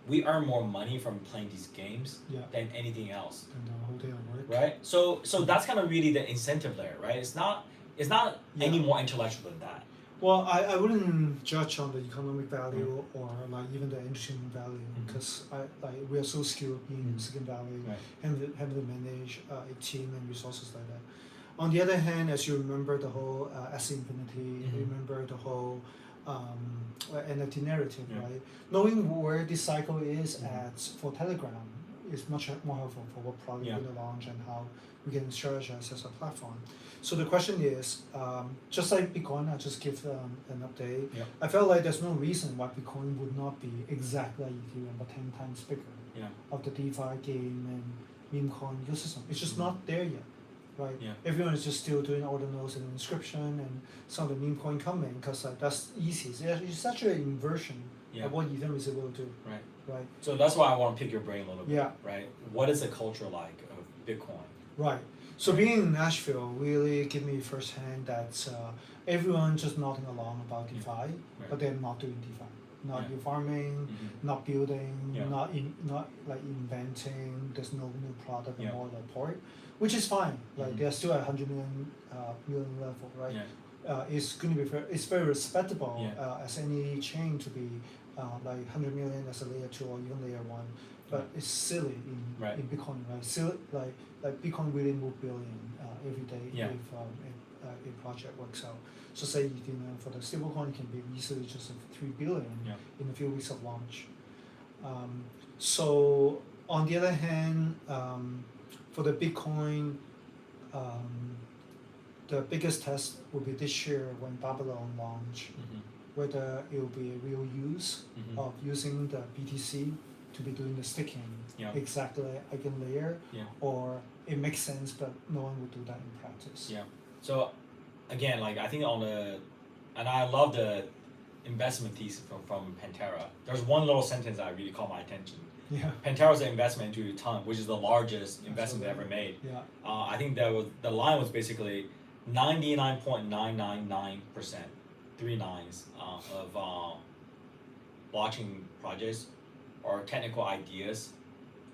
Speaker 3: we earn more money from playing these games
Speaker 1: Yeah.
Speaker 3: than anything else,
Speaker 1: And the whole day at work.
Speaker 3: right? So that's kind of really the incentive there, right? It's not
Speaker 1: Yeah.
Speaker 3: any more intellectual than that.
Speaker 1: Well, I wouldn't judge on the economic value or like even the engineering value because we are so skilled in Silicon Valley,
Speaker 3: Right.
Speaker 1: having to manage a team and resources like that. On the other hand, as you remember the whole S Infinity, remember the whole NFT narrative,
Speaker 3: Yeah.
Speaker 1: right? Knowing where this cycle is at for Telegram is much more helpful for what product
Speaker 3: Yeah.
Speaker 1: we're going to launch and how we can strategize as a platform. So the question is, just like Bitcoin, I'll just give an update.
Speaker 3: Yeah.
Speaker 1: I felt like there's no reason why Bitcoin would not be exactly like Ethereum, but 10 times bigger
Speaker 3: Yeah.
Speaker 1: of the DeFi game and meme coin ecosystem. It's just not there yet, right?
Speaker 3: Yeah.
Speaker 1: Everyone is just still doing order nodes and inscription and some of the meme coin coming because that's easy. It's actually an inversion
Speaker 3: Yeah.
Speaker 1: of what Ethereum is able to do,
Speaker 3: Right.
Speaker 1: right?
Speaker 3: So that's why I want to pick your brain a little bit.
Speaker 1: Yeah.
Speaker 3: Right. What is the culture like of Bitcoin?
Speaker 1: Right. So being in Nashville really gave me firsthand that everyone just nodding along about DeFi, but they're not doing DeFi. Not
Speaker 3: Yeah.
Speaker 1: new farming, not building,
Speaker 3: Yeah.
Speaker 1: not like inventing. There's no new product
Speaker 3: Yeah.
Speaker 1: or more report, which is fine. Like they're still at 100 million level, right?
Speaker 3: Yeah.
Speaker 1: It's going to be it's very respectable
Speaker 3: Yeah.
Speaker 1: as any chain to be like 100 million as a layer 2 or even layer 1, but it's silly in Bitcoin, right? Still like Bitcoin really move billion every day
Speaker 3: Yeah.
Speaker 1: with a project works out. So say for the stablecoin can be easily just 3 billion in a few weeks of launch. So on the other hand, for the Bitcoin, the biggest test will be this year when Babylon launch, whether it will be a real use of using the BTC to be doing the staking exactly eigenlayer, or it makes sense but no one would do that in practice.
Speaker 3: Yeah. So again, like I think and I love the investment thesis from Pantera. There's one little sentence that really caught my attention.
Speaker 1: Yeah.
Speaker 3: Pantera's investment into Ton, which is the largest investment they ever made.
Speaker 1: Yeah.
Speaker 3: I think the line was basically 99.999%, 3 nines, of blockchain projects or technical ideas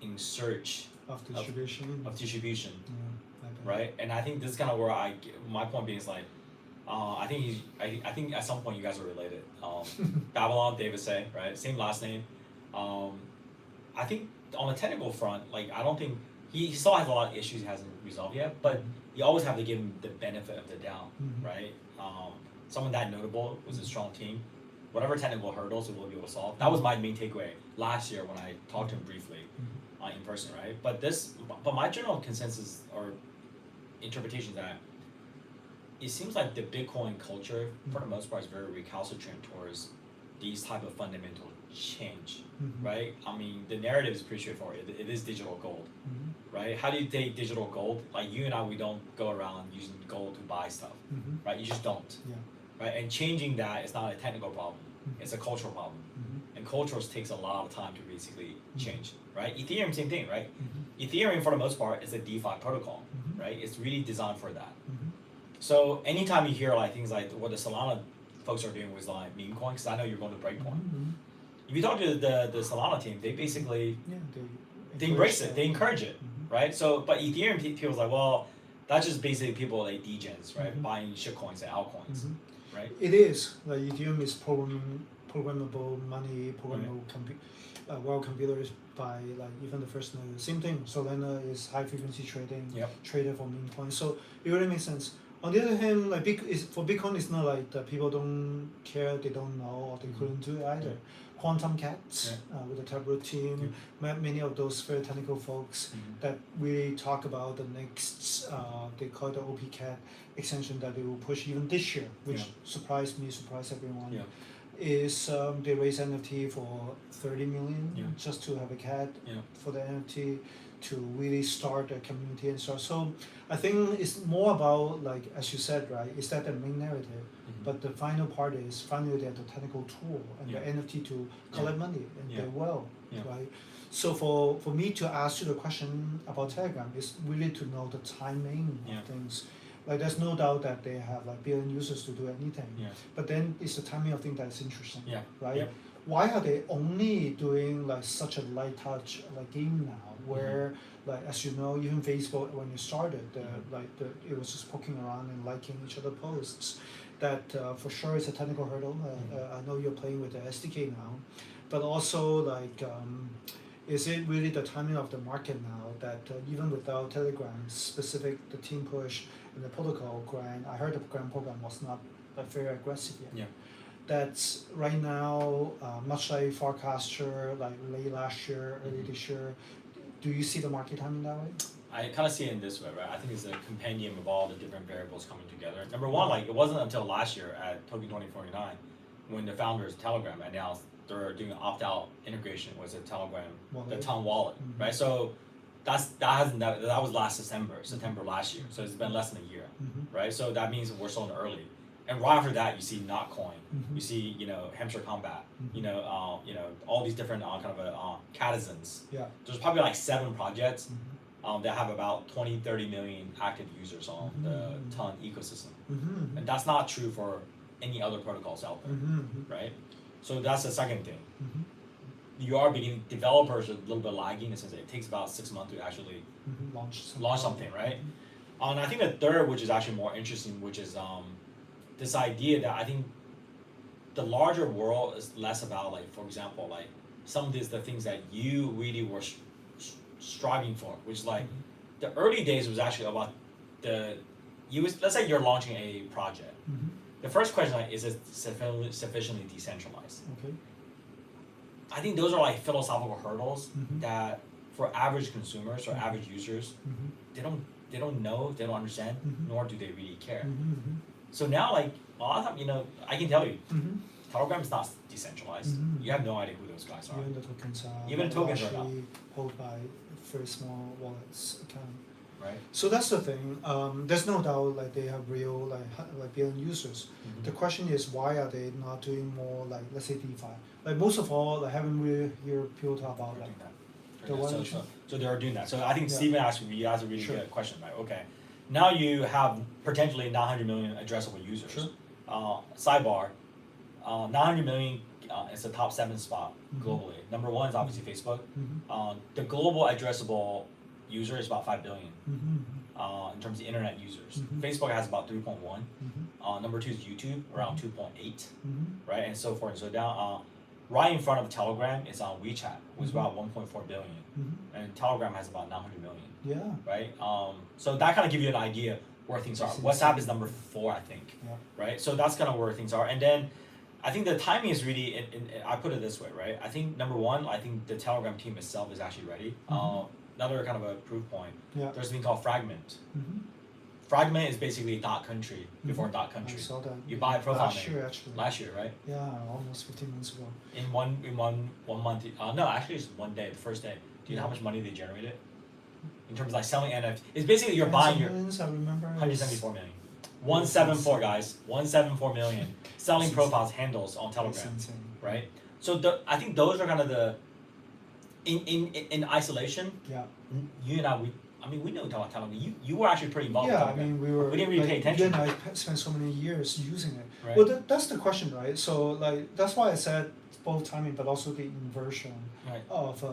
Speaker 3: in search
Speaker 1: Of distribution.
Speaker 3: of distribution,
Speaker 1: Yeah,
Speaker 3: right? And I think this is kind of where my point being is like, I think at some point you guys are related. Babylon, David Say, right? Same last name. I think on the technical front, like I don't think he still has a lot of issues he hasn't resolved yet, but you always have to give him the benefit of the doubt, right? Someone that notable was a strong team. Whatever technical hurdles it will be able to solve. That was my main takeaway last year when I talked to him briefly in person, right? But my general consensus or interpretation is that it seems like the Bitcoin culture, for the most part, is very recalcitrant towards these type of fundamental change, right? I mean, the narrative is pretty straightforward. It is digital gold, right? How do you take digital gold? Like you and I, we don't go around using gold to buy stuff, right? You just don't, right? And changing that is not a technical problem; it's a cultural problem, and cultures takes a lot of time to basically change, right? Ethereum, same thing, right? Ethereum, for the most part, is a DeFi protocol, right? It's really designed for that. So anytime you hear like things like what the Solana folks are doing with like meme coins, because I know you're going to Breakpoint. If you talk to the Solana team, they basically they embrace it, they encourage it, right? So, but Ethereum feels like, well, that's just basically people like degens, right, buying shitcoins and altcoins, right?
Speaker 1: It is like Ethereum is programmable money, programmable computers by like even the first node. Same thing. Solana is high frequency trading, traded for meme coins. So it really makes sense. On the other hand, like for Bitcoin, it's not like that people don't care, they don't know, or they couldn't do it either. Quantum Cats with the Taproot team, many of those very technical folks that really talk about the next, they call it the OPCat extension that they will push even this year, which surprised me, surprised everyone. Is they raise NFT for 30 million just to have a cat for the NFT to really start a community and stuff. So I think it's more about, like as you said, right, is that the main narrative, but the final part is finally they have the technical tool and the NFT to collect money and they will, right? So for me to ask you the question about Telegram is really to know the timing of things. Like there's no doubt that they have like billion users to do anything, but then it's the timing of things that's interesting, right? Why are they only doing like such a light touch like game now, where like as you know, even Facebook when you started, it was just poking around and liking each other posts. That for sure is a technical hurdle. I know you're playing with the SDK now, but also like. Is it really the timing of the market now that even without Telegram's specific, the team push and the protocol grant, I heard the grant program was not very aggressive yet. That's right now, much like Forecaster, like late last year, early this year, do you see the market timing that way?
Speaker 3: I kind of see it in this way, right? I think it's a compendium of all the different variables coming together. Number one, like it wasn't until last year at Token 2049 when the founders of Telegram announced they're doing an opt-out integration with a Telegram, the Ton wallet, right? So that was last September last year. So it's been less than a year, right? So that means we're still in early. And right after that, you see Notcoin, you see Hamster Combat, all these different kind of catizens. There's probably like 7 projects that have about 20-30 million active users on the Ton ecosystem, and that's not true for any other protocols out there, right? So that's the second thing. You are beginning, developers are a little bit lagging in the sense that it takes about 6 months to actually launch something, right? And I think the third, which is actually more interesting, which is this idea that I think the larger world is less about, like, for example, like some of the things that you really were striving for, which is like the early days was actually about the let's say you're launching a project.
Speaker 1: Mm-hmm.
Speaker 3: The first question is it sufficiently decentralized?
Speaker 1: Okay.
Speaker 3: I think those are like philosophical hurdles
Speaker 1: Mhm.
Speaker 3: that for average consumers or
Speaker 1: Mhm.
Speaker 3: average users,
Speaker 1: Mm-hmm.
Speaker 3: they don't know, they don't understand,
Speaker 1: Mhm.
Speaker 3: nor do they really care.
Speaker 1: Mm-hmm.
Speaker 3: So now, like a lot of time, I can tell you,
Speaker 1: Mm-hmm.
Speaker 3: Telegram is not decentralized.
Speaker 1: Mhm.
Speaker 3: You have no idea who those guys are.
Speaker 1: Even the tokens are
Speaker 3: Even tokens are
Speaker 1: actually held by very small wallets account.
Speaker 3: Right.
Speaker 1: So that's the thing. There's no doubt like they have real like billion users.
Speaker 3: Mm-hmm.
Speaker 1: The question is why are they not doing more like let's say DeFi? Like most of all, I haven't really heard people talk about
Speaker 3: They're
Speaker 1: like
Speaker 3: doing that.
Speaker 1: the
Speaker 3: They're
Speaker 1: one
Speaker 3: doing-
Speaker 1: which-
Speaker 3: so they are doing that. So I think
Speaker 1: Yeah.
Speaker 3: Steven asked a really
Speaker 1: Sure.
Speaker 3: good question, right? Okay. Now you have potentially 900 million addressable users.
Speaker 1: Sure.
Speaker 3: Sidebar, 900 million is the top 7 spot
Speaker 1: Mhm.
Speaker 3: globally. Number 1 is obviously Facebook.
Speaker 1: Mm-hmm.
Speaker 3: The global addressable user is about 5 billion
Speaker 1: Mm-hmm.
Speaker 3: in terms of internet users.
Speaker 1: Mhm.
Speaker 3: Facebook has about 3.1.
Speaker 1: Mm-hmm.
Speaker 3: Number 2 is YouTube, around 2.8,
Speaker 1: Mm-hmm.
Speaker 3: right? And so forth and so down. Right in front of Telegram is on WeChat, which is
Speaker 1: Mhm.
Speaker 3: about 1.4 billion.
Speaker 1: Mm-hmm.
Speaker 3: And Telegram has about 900 million,
Speaker 1: Yeah.
Speaker 3: right? So that kind of gives you an idea where things are.
Speaker 1: It's
Speaker 3: WhatsApp
Speaker 1: insane.
Speaker 3: is number 4, I think,
Speaker 1: Yeah.
Speaker 3: right? So that's kind of where things are. And then I think the timing is really, I put it this way, right? I think number 1, I think the Telegram team itself is actually ready.
Speaker 1: Mhm.
Speaker 3: Another kind of a proof point,
Speaker 1: Yeah.
Speaker 3: there's a thing called Fragment.
Speaker 1: Mm-hmm.
Speaker 3: Fragment is basically .country before
Speaker 1: I
Speaker 3: .country.
Speaker 1: saw that.
Speaker 3: You buy a profile
Speaker 1: last
Speaker 3: name.
Speaker 1: year actually.
Speaker 3: Last year, right?
Speaker 1: Yeah, almost 15 months ago.
Speaker 3: In one month. No, actually it's one day, the first day. Do you know how much money they generated? In terms of like selling NFT, it's basically you're buying your
Speaker 1: Millions, I remember.
Speaker 3: 174 million. 174 guys, 174 million selling
Speaker 1: That's
Speaker 3: profiles handles on
Speaker 1: That's
Speaker 3: Telegram,
Speaker 1: insane.
Speaker 3: right? So I think those are kind of the in isolation.
Speaker 1: Yeah.
Speaker 3: You and we know about Telegram. You were actually pretty involved.
Speaker 1: Yeah,
Speaker 3: with
Speaker 1: I
Speaker 3: Telegram.
Speaker 1: mean, we were.
Speaker 3: We didn't really
Speaker 1: like,
Speaker 3: pay attention.
Speaker 1: You and I spent so many years using it.
Speaker 3: Right.
Speaker 1: Well, that's the question, right? So, like, that's why I said both timing, but also the inversion
Speaker 3: Right.
Speaker 1: of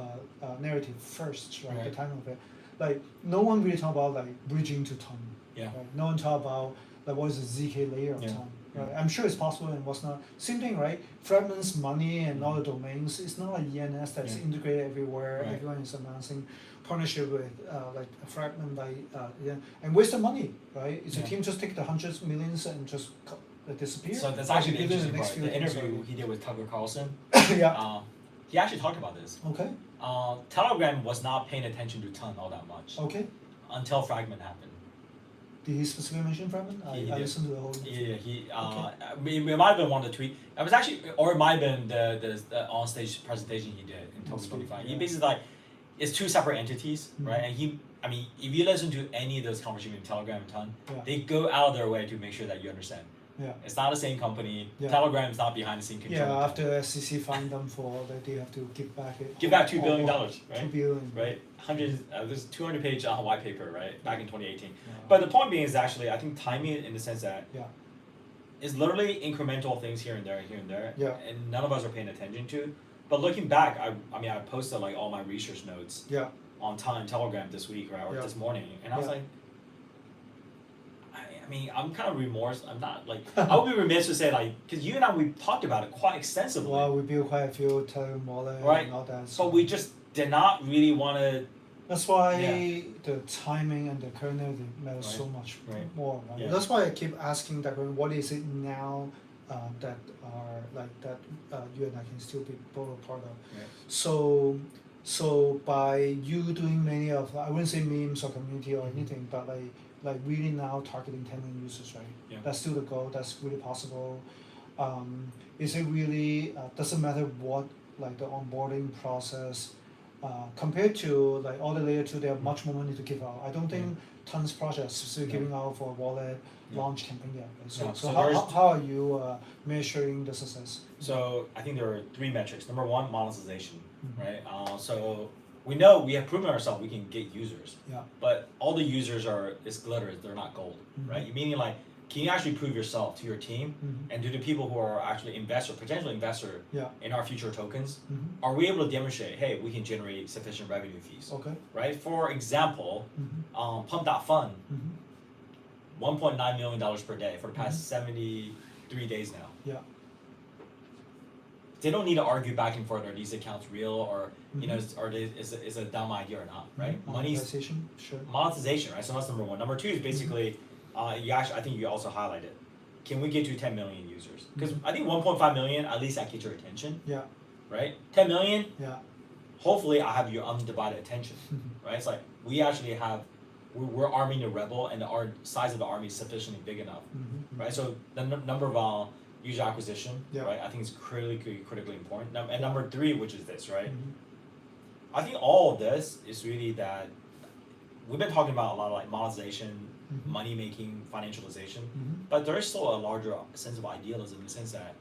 Speaker 1: narrative first, right?
Speaker 3: Right.
Speaker 1: The timing of it. Like, no one really talk about like bridging to ton.
Speaker 3: Yeah.
Speaker 1: Right? No one talk about like what is the ZK layer of
Speaker 3: Yeah.
Speaker 1: ton. Right? I'm sure it's possible and what's not. Same thing, right? Fragments, money, and all the domains. It's not like ENS that's
Speaker 3: Yeah.
Speaker 1: integrated everywhere.
Speaker 3: Right.
Speaker 1: Everyone is announcing partnership with like a fragment, like yeah. And where's the money, right? Is the
Speaker 3: Yeah.
Speaker 1: team just take the hundreds millions and just disappear?
Speaker 3: So that's
Speaker 1: Or
Speaker 3: actually the
Speaker 1: give it
Speaker 3: interesting
Speaker 1: next
Speaker 3: part.
Speaker 1: few
Speaker 3: The
Speaker 1: things
Speaker 3: interview he did with Tucker Carlson.
Speaker 1: yeah.
Speaker 3: He actually talked about this.
Speaker 1: Okay.
Speaker 3: Telegram was not paying attention to ton all that much
Speaker 1: Okay.
Speaker 3: until Fragment happened.
Speaker 1: Did he specifically mention fragment?
Speaker 3: He
Speaker 1: I
Speaker 3: did.
Speaker 1: listened to the whole.
Speaker 3: Yeah, he.
Speaker 1: Okay.
Speaker 3: It might have been one of the tweet. It was actually, or it might have been the on stage presentation he did in Tokyo
Speaker 1: Speak,
Speaker 3: 25. He
Speaker 1: yeah.
Speaker 3: basically like, it's two separate entities,
Speaker 1: Mhm.
Speaker 3: right? And if you listen to any of those conversations in Telegram and Ton,
Speaker 1: Yeah.
Speaker 3: they go out of their way to make sure that you understand.
Speaker 1: Yeah.
Speaker 3: It's not the same company.
Speaker 1: Yeah.
Speaker 3: Telegram is not behind the scene control.
Speaker 1: Yeah. After SEC fined them for that, they have to give back it.
Speaker 3: Give back $2 billion,
Speaker 1: $2
Speaker 3: right?
Speaker 1: billion.
Speaker 3: Right, there's 200-page white paper, right, back in 2018.
Speaker 1: Yeah.
Speaker 3: But the point being is actually, I think timing in the sense that
Speaker 1: Yeah.
Speaker 3: it's literally incremental things here and there,
Speaker 1: Yeah.
Speaker 3: and none of us are paying attention to. But looking back, I posted like all my research notes
Speaker 1: Yeah.
Speaker 3: on Telegram this week, right, or
Speaker 1: Yeah.
Speaker 3: this morning, and I was
Speaker 1: Yeah.
Speaker 3: like, I mean, I'm kind of remorse. I'm not like I would be remiss to say like because you and I we talked about it quite extensively,
Speaker 1: Well, we built quite a few Telegram wallet
Speaker 3: Right.
Speaker 1: and all that. So
Speaker 3: but we just did not really want to.
Speaker 1: that's why
Speaker 3: Yeah.
Speaker 1: the timing and the current narrative matters so
Speaker 3: Right.
Speaker 1: much
Speaker 3: Right.
Speaker 1: more. Right?
Speaker 3: Yeah.
Speaker 1: That's why I keep asking that what is it now that are like that you and I can still be both a part of.
Speaker 3: Right.
Speaker 1: So by you doing many of I wouldn't say memes or community or anything, but like really now targeting 10 million users, right?
Speaker 3: Yeah.
Speaker 1: That's still the goal. That's really possible. Is it really doesn't matter what like the onboarding process compared to like all the layer 2, they have much more money to give out. I don't think tons projects still
Speaker 3: Yeah.
Speaker 1: giving out for wallet
Speaker 3: Yeah.
Speaker 1: launch campaign yet. Right? So,
Speaker 3: Yeah.
Speaker 1: so,
Speaker 3: So
Speaker 1: how,
Speaker 3: there's-
Speaker 1: how are you measuring the success?
Speaker 3: So I think there are 3 metrics. Number 1, monetization,
Speaker 1: Mhm.
Speaker 3: right? So we know we have proven ourselves we can get users,
Speaker 1: Yeah.
Speaker 3: but all the users is glitter, they're not gold,
Speaker 1: Mhm.
Speaker 3: right? Meaning like, can you actually prove yourself to your team,
Speaker 1: Mhm.
Speaker 3: and to the people who are actually potential investor
Speaker 1: Yeah.
Speaker 3: in our future tokens?
Speaker 1: Mhm.
Speaker 3: Are we able to demonstrate, hey, we can generate sufficient revenue fees,
Speaker 1: Okay.
Speaker 3: right? For example,
Speaker 1: Mhm.
Speaker 3: Pump.fund,
Speaker 1: Mhm.
Speaker 3: $1.9 million per day for the past 73 days now.
Speaker 1: Yeah.
Speaker 3: They don't need to argue back and forth, are these accounts real, or you know,
Speaker 1: Mhm.
Speaker 3: is a dumb idea or not, right? Money's
Speaker 1: Monetization, sure.
Speaker 3: monetization, right? So that's number 1. Number 2 is basically I think you also highlighted. Can we get to 10 million users? Because I think 1.5 million, at least I get your attention,
Speaker 1: Yeah.
Speaker 3: right? 10 million,
Speaker 1: Yeah.
Speaker 3: hopefully I have your undivided attention, right? It's like we actually we're arming the rebel, and our size of the army is sufficiently big enough, right? So the number of user acquisition,
Speaker 1: Yeah.
Speaker 3: right? I think is critically important. And number 3, which is this, right?
Speaker 1: Mhm.
Speaker 3: I think all of this is really that we've been talking about a lot of like monetization, money making, financialization, but there is still a larger sense of idealism in the sense that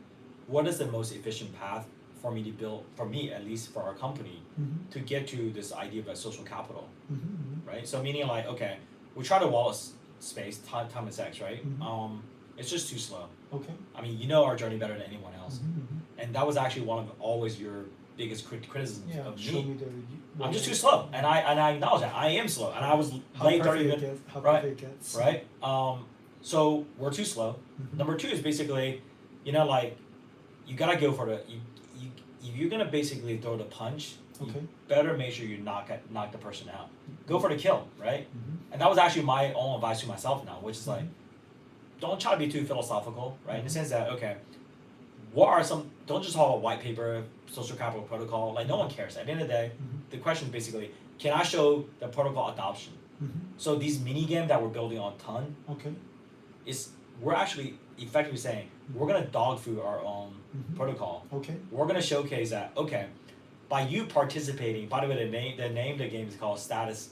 Speaker 3: what is the most efficient path for me to build, for me at least, for our company, to get to this idea of a social capital, right? So meaning like, okay, we try to wallet space, time is X, right? It's just too slow.
Speaker 1: Okay.
Speaker 3: I mean, you know our journey better than anyone else, and that was actually one of always your biggest criticisms
Speaker 1: Yeah.
Speaker 3: of
Speaker 1: Show
Speaker 3: me.
Speaker 1: me the.
Speaker 3: I'm just too slow, and I acknowledge that I am slow, and I was
Speaker 1: How
Speaker 3: late 30
Speaker 1: perfect it
Speaker 3: minutes,
Speaker 1: gets. How
Speaker 3: right?
Speaker 1: perfect it gets.
Speaker 3: right? So we're too slow. Number 2 is basically, like you gotta go for the if you're gonna basically throw the punch,
Speaker 1: Okay.
Speaker 3: you better make sure you knock the person out. Go for the kill, right? And that was actually my own advice to myself now, which is like, don't try to be too philosophical, right? In the sense that, okay, what are don't just talk about white paper, social capital protocol, like no one cares. At the end of the day, the question is basically, can I show the protocol adoption? So these mini games that we're building on Ton,
Speaker 1: Okay.
Speaker 3: we're actually effectively saying, we're gonna dog food our own protocol.
Speaker 1: Okay.
Speaker 3: We're gonna showcase that, okay, by you participating, by the way, the name of the game is called Status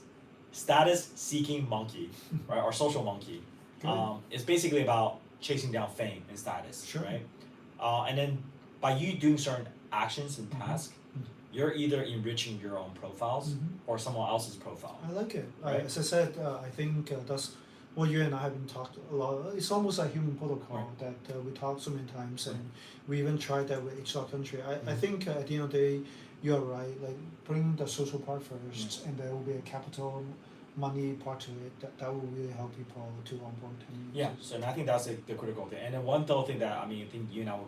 Speaker 3: Seeking Monkey, right? Or Social Monkey.
Speaker 1: Good.
Speaker 3: It's basically about chasing down fame and status,
Speaker 1: Sure.
Speaker 3: right? And then by you doing certain actions and tasks, you're either enriching your own profiles or someone else's profile.
Speaker 1: I like it.
Speaker 3: Right.
Speaker 1: As I said, I think that's what you and I have been talking a lot. It's almost like human protocol that we talked so many times, and we even tried that with each country. I think at the end of the day, you're right. Like bring the social part first, and there will be a capital money part to it. That will really help people to onboard.
Speaker 3: Yeah, so and I think that's the critical thing. And then one other thing that I think you and I will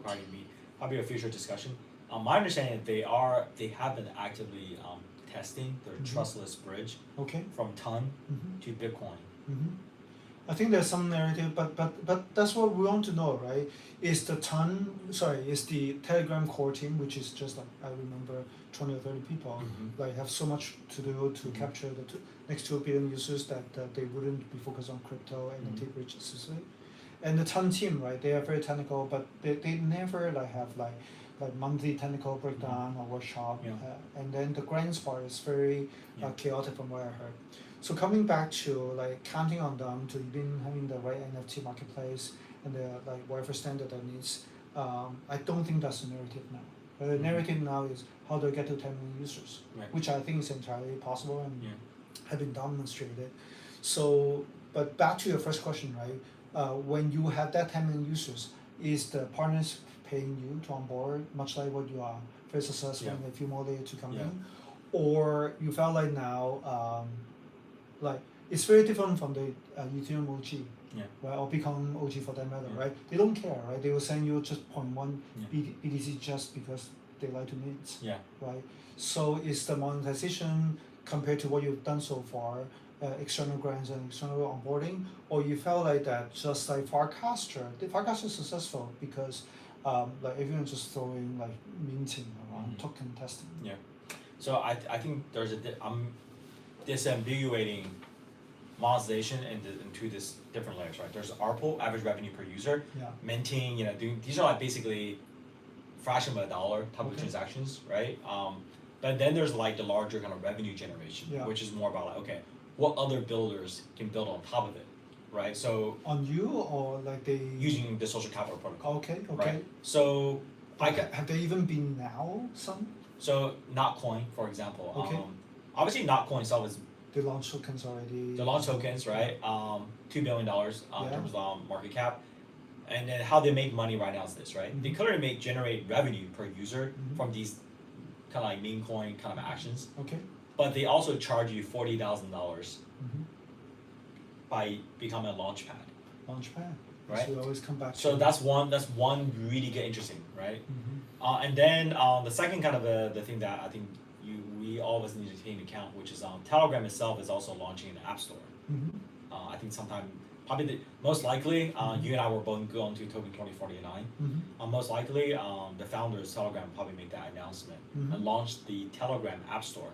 Speaker 3: probably a future discussion. My understanding is they have been actively testing their trustless bridge
Speaker 1: Okay.
Speaker 3: from Ton to Bitcoin.
Speaker 1: I think there's some narrative, but that's what we want to know, right? Is the Telegram core team, which is just like, I remember 20 or 30 people, like have so much to do to capture the next 2 billion users that they wouldn't be focused on crypto and take bridge seriously. And the Ton team, right? They are very technical, but they never like have like monthly technical breakdown or workshop.
Speaker 3: Yeah.
Speaker 1: And then the grants part is very chaotic from what I heard. So coming back to like counting on them to even having the right NFT marketplace and the like whatever standard that needs, I don't think that's the narrative now. The narrative now is how do I get to 10 million users, which I think is entirely possible and have been demonstrated. So, but back to your first question, right? When you have that 10 million users, is the partners paying you to onboard, much like what you are very successful and a few more later to come in, or you felt like now, like it's very different from the Ethereum OG, right? Or become OG for that matter, right? They don't care, right? They will send you just 0.1 BTC just because they like to mint, right? So is the monetization compared to what you've done so far, external grants and external onboarding, or you felt like that just like Farcaster is successful because like everyone's just throwing like minting around token testing.
Speaker 3: Yeah. So I think there's I'm disambiguating monetization into this different layers, right? There's ARPU, average revenue per user, minting, doing these are like basically fraction of a dollar type of transactions, right? But then there's like the larger kind of revenue generation, which is more about like, okay, what other builders can build on top of it, right? So
Speaker 1: on you or like they
Speaker 3: using the social capital protocol.
Speaker 1: Okay.
Speaker 3: Right? So
Speaker 1: have there even been now some?
Speaker 3: So Notcoin, for example.
Speaker 1: Okay.
Speaker 3: Obviously Notcoin itself is
Speaker 1: They launched tokens already.
Speaker 3: the launch tokens, right? $2 billion in terms of market cap. And then how they make money right now is this, right? They clearly generate revenue per user from these kind of like meme coin kind of actions.
Speaker 1: Okay.
Speaker 3: But they also charge you $40,000 by becoming a launchpad.
Speaker 1: Launchpad.
Speaker 3: Right.
Speaker 1: So we always come back.
Speaker 3: So that's one really get interesting, right? And then the second kind of the thing that I think we always need to take into account, which is Telegram itself is also launching an app store. I think sometime probably most likely, you and I were both going to Token 2049. Most likely, the founders of Telegram probably make that announcement and launch the Telegram App Store.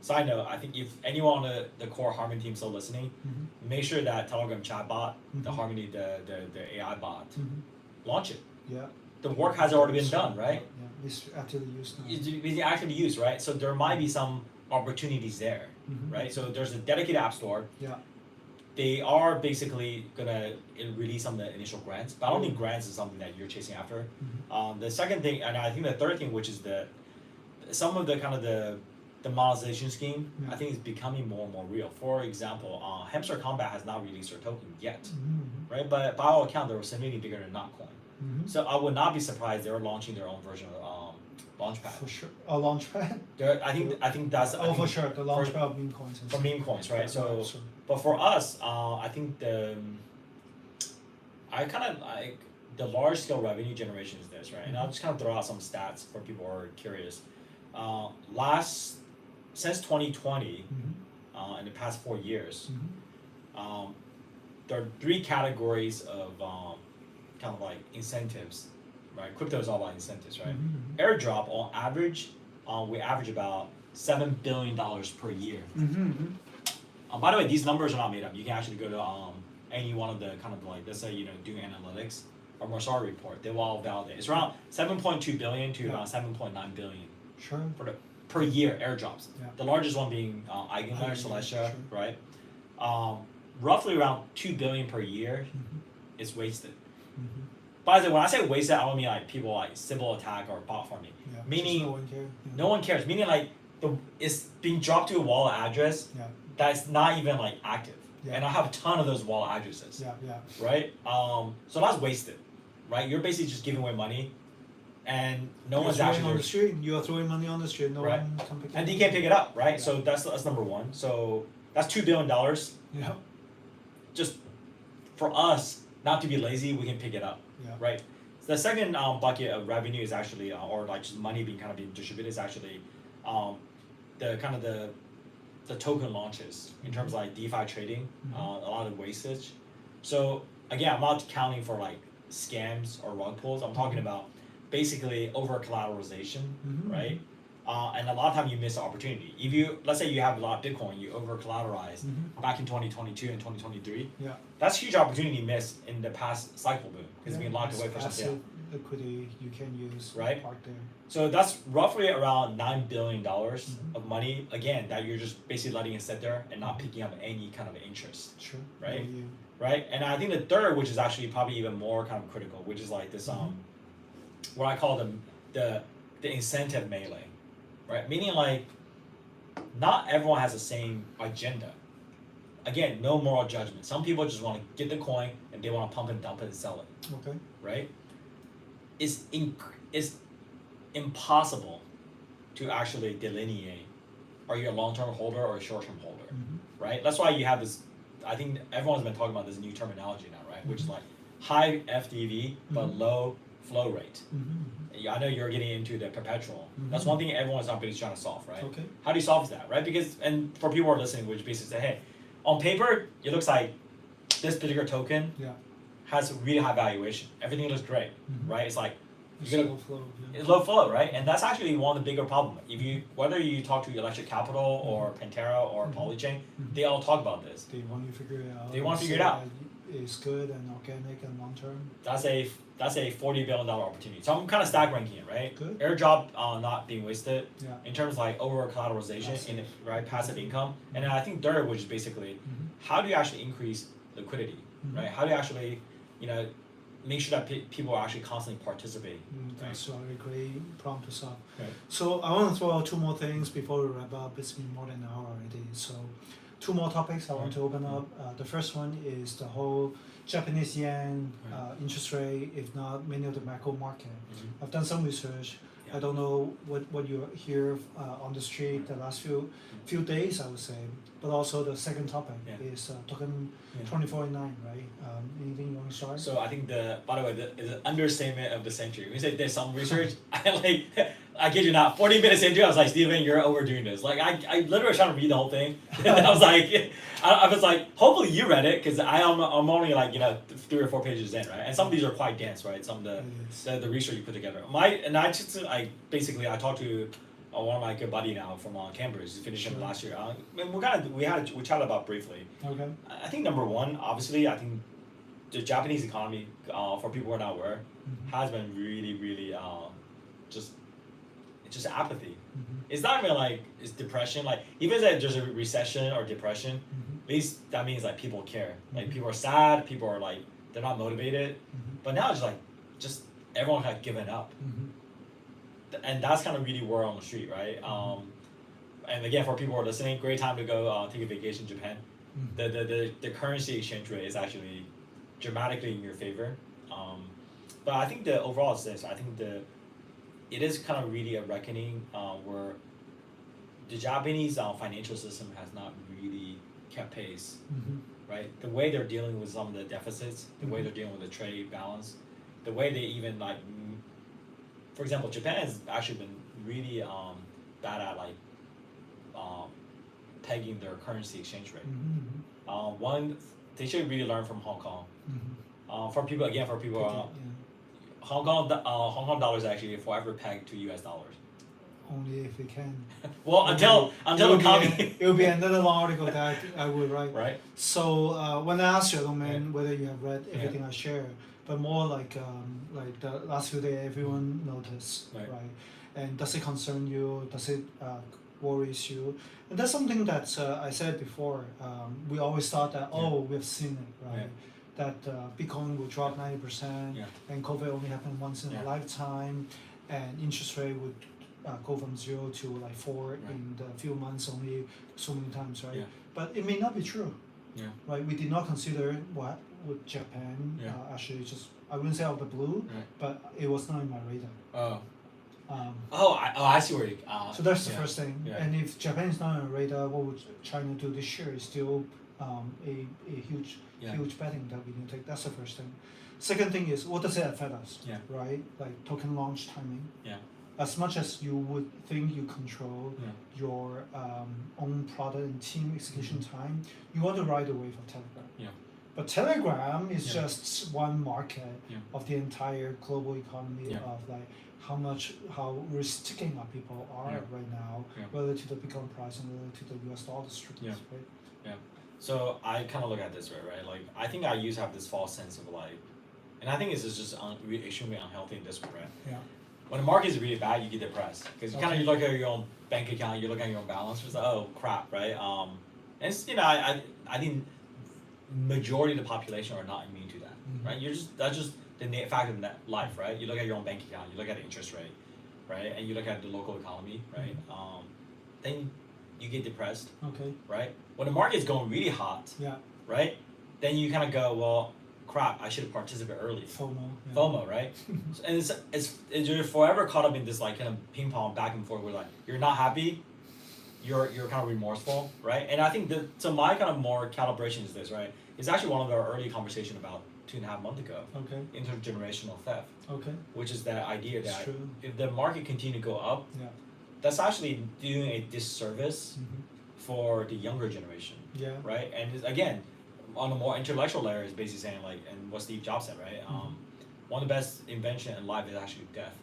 Speaker 3: Side note, I think if anyone on the core Harmony team still listening, make sure that Telegram chatbot, the Harmony, the AI bot, launch it.
Speaker 1: Yeah.
Speaker 3: The work has already been done, right?
Speaker 1: Yeah, it's actively used now.
Speaker 3: It's actively used, right? So there might be some opportunities there, right? So there's a dedicated app store.
Speaker 1: Yeah.
Speaker 3: They are basically gonna release some of the initial grants, but I don't think grants is something that you're chasing after. The second thing, and I think the third thing, which is some of the kind of the monetization scheme, I think is becoming more and more real. For example, Hamster Combat has not released their token yet, right? But by all accounts, they were significantly bigger than Notcoin. So I would not be surprised they're launching their own version of Launchpad.
Speaker 1: For sure. A Launchpad?
Speaker 3: I think that's
Speaker 1: for sure. The Launchpad of meme coins.
Speaker 3: For meme coins, right? So, but for us, I think I kind of like the large scale revenue generation is this, right? And I'll just kind of throw out some stats for people who are curious. Since 2020, in the past 4 years, there are 3 categories of kind of like incentives, right? Crypto is all about incentives, right? Airdrop on average, we average about $7 billion per year. By the way, these numbers are not made up. You can actually go to any one of the kind of like, let's say, doing analytics or Marsar report. They will all validate. It's around 7.2 billion to about 7.9 billion per year airdrops. The largest one being Eigenlayer, Celestia, right? Roughly around 2 billion per year is wasted. By the way, when I say wasted, I don't mean like people like Sybil attack or bot farming. Meaning no one cares. Meaning like it's being dropped to a wallet address that's not even like active. And I have a ton of those wallet addresses. Right? So that's wasted. Right? You're basically just giving away money and no one's actually
Speaker 1: on the street. You are throwing money on the street, no one can pick it up.
Speaker 3: And you can't pick it up, right? So that's number one. So that's $2 billion. Just for us not to be lazy, we can pick it up. Right. So the second bucket of revenue is actually, or like just money being distributed is actually, the kind of the token launches in terms of like DeFi trading, a lot of wastage. So again, I'm not counting for like scams or rug pulls. I'm talking about basically over collateralization, right? And a lot of time you miss the opportunity. If let's say you have a lot of Bitcoin, you over collateralize back in 2022 and 2023. That's a huge opportunity missed in the past cycle boom because it's being locked away for something else.
Speaker 1: Liquidity you can use park there.
Speaker 3: So that's roughly around $9 billion of money again that you're just basically letting it sit there and not picking up any kind of interest. Right? Right? And I think the third, which is actually probably even more kind of critical, which is like this what I call the incentive melee. Right? Meaning like not everyone has the same agenda. Again, no moral judgment. Some people just want to get the coin and they want to pump and dump it and sell it. Right? It's impossible to actually delineate are you a long-term holder or a short-term holder, right? That's why you have this, I think everyone's been talking about this new terminology now, right? Which is like high FDV but low flow rate. I know you're getting into the perpetual. That's one thing everyone's not really trying to solve, right? How do you solve that, right? Because, and for people who are listening, which basically say, hey, on paper, it looks like this particular token has really high valuation. Everything looks great, right? It's like
Speaker 1: it's low flow.
Speaker 3: It's low flow, right? And that's actually one of the bigger problems. Whether you talk to Electric Capital or Pantera or Polychain, they all talk about this.
Speaker 1: They want to figure it out.
Speaker 3: They want to figure it out.
Speaker 1: It's good and organic and long term.
Speaker 3: That's a $40 billion opportunity. So I'm kind of stack ranking it, right?
Speaker 1: Good.
Speaker 3: Airdrop not being wasted in terms of like over collateralization in passive income. And then I think third, which is basically how do you actually increase liquidity, right? How do you actually, make sure that people are actually constantly participating.
Speaker 1: That's a great problem to solve. So I want to throw out 2 more things before we wrap up. It's been more than an hour already. So 2 more topics I want to open up. The first one is the whole Japanese yen interest rate, if not many of the macro market. I've done some research. I don't know what you hear on the street the last few days, I would say. But also the second topic is token 2049, right? Anything you want to start?
Speaker 3: So I think by the way, the understatement of the century. We say there's some research. I kid you not, 40 minutes into it, I was like, Steven, you're overdoing this. Like, I literally was trying to read the whole thing. And I was like, I was like, hopefully you read it, because I'm only like, 3 or 4 pages in, right? And some of these are quite dense, right? Some of the research you put together. I basically, I talked to one of my good buddy now from Cambridge. He's finishing
Speaker 1: Sure.
Speaker 3: last year. We chatted about briefly.
Speaker 1: Okay.
Speaker 3: I think number one, obviously, I think the Japanese economy, for people who are not aware, has been really, really just apathy. It's not even like it's depression. Like even if there's a recession or depression, at least that means like people care. Like people are sad. People are like they're not motivated. But now it's just everyone had given up, and that's kind of really word on the street, right? And again, for people who are listening, great time to go take a vacation in Japan. The currency exchange rate is actually dramatically in your favor. But I think the overall is this. I think it is kind of really a reckoning where the Japanese financial system has not really kept pace, right? The way they're dealing with some of the deficits, the way they're dealing with the trade balance, the way they even for example, Japan has actually been really bad at pegging their currency exchange rate. One, they should really learn from Hong Kong. For people, Hong Kong dollars actually forever pegged to US dollars.
Speaker 1: Only if we can.
Speaker 3: Well, until the economy.
Speaker 1: It will be another long article that I will write.
Speaker 3: Right.
Speaker 1: So when I asked you, I don't mean whether you have read everything I share, but more like the last few days, everyone noticed, right? And does it concern you? Does it worries you? And that's something that I said before. We always thought that we've seen it, right? That Bitcoin will drop 90%, and COVID only happened once in a lifetime, and interest rate would go from 0 to like 4 in the few months only so many times, right? But it may not be true, right? We did not consider what would Japan actually just, I wouldn't say out of the blue, but it was not in my radar.
Speaker 3: I see where you.
Speaker 1: So that's the first thing. And if Japan is not on the radar, what would China do this year? Is still a huge betting that we need to take. That's the first thing. Second thing is, what does it affect us? Right? Like token launch timing. As much as you would think you control your own product and team execution time, you want to ride the wave of Telegram. But Telegram is just one market of the entire global economy of like how risk-taking our people are right now relative to the Bitcoin price and relative to the US dollar strength, right?
Speaker 3: So I kind of look at this right? Like I think I used to have this false sense of like, and I think this is just extremely unhealthy in this way, right? When the market is really bad, you get depressed because you kind of look at your own bank account, you look at your own balance, it's like oh crap, right? And it's, I think majority of the population are not immune to that, right? That's just the fact of that life, right? You look at your own bank account, you look at the interest rate, right? And you look at the local economy, right? Then you get depressed, right? When the market is going really hot, right? Then you kind of go, well, crap, I should have participated early. FOMO, right? And it's you're forever caught up in this like kind of ping pong back and forth where like you're not happy, you're kind of remorseful, right? And I think so my kind of more calibration is this, right? It's actually one of our early conversation about 2.5 months ago. Intergenerational theft. Which is that idea that if the market continue to go up, that's actually doing a disservice for the younger generation. Right? And again, on a more intellectual layer is basically saying like, and what Steve Jobs said, right? One of the best invention in life is actually death,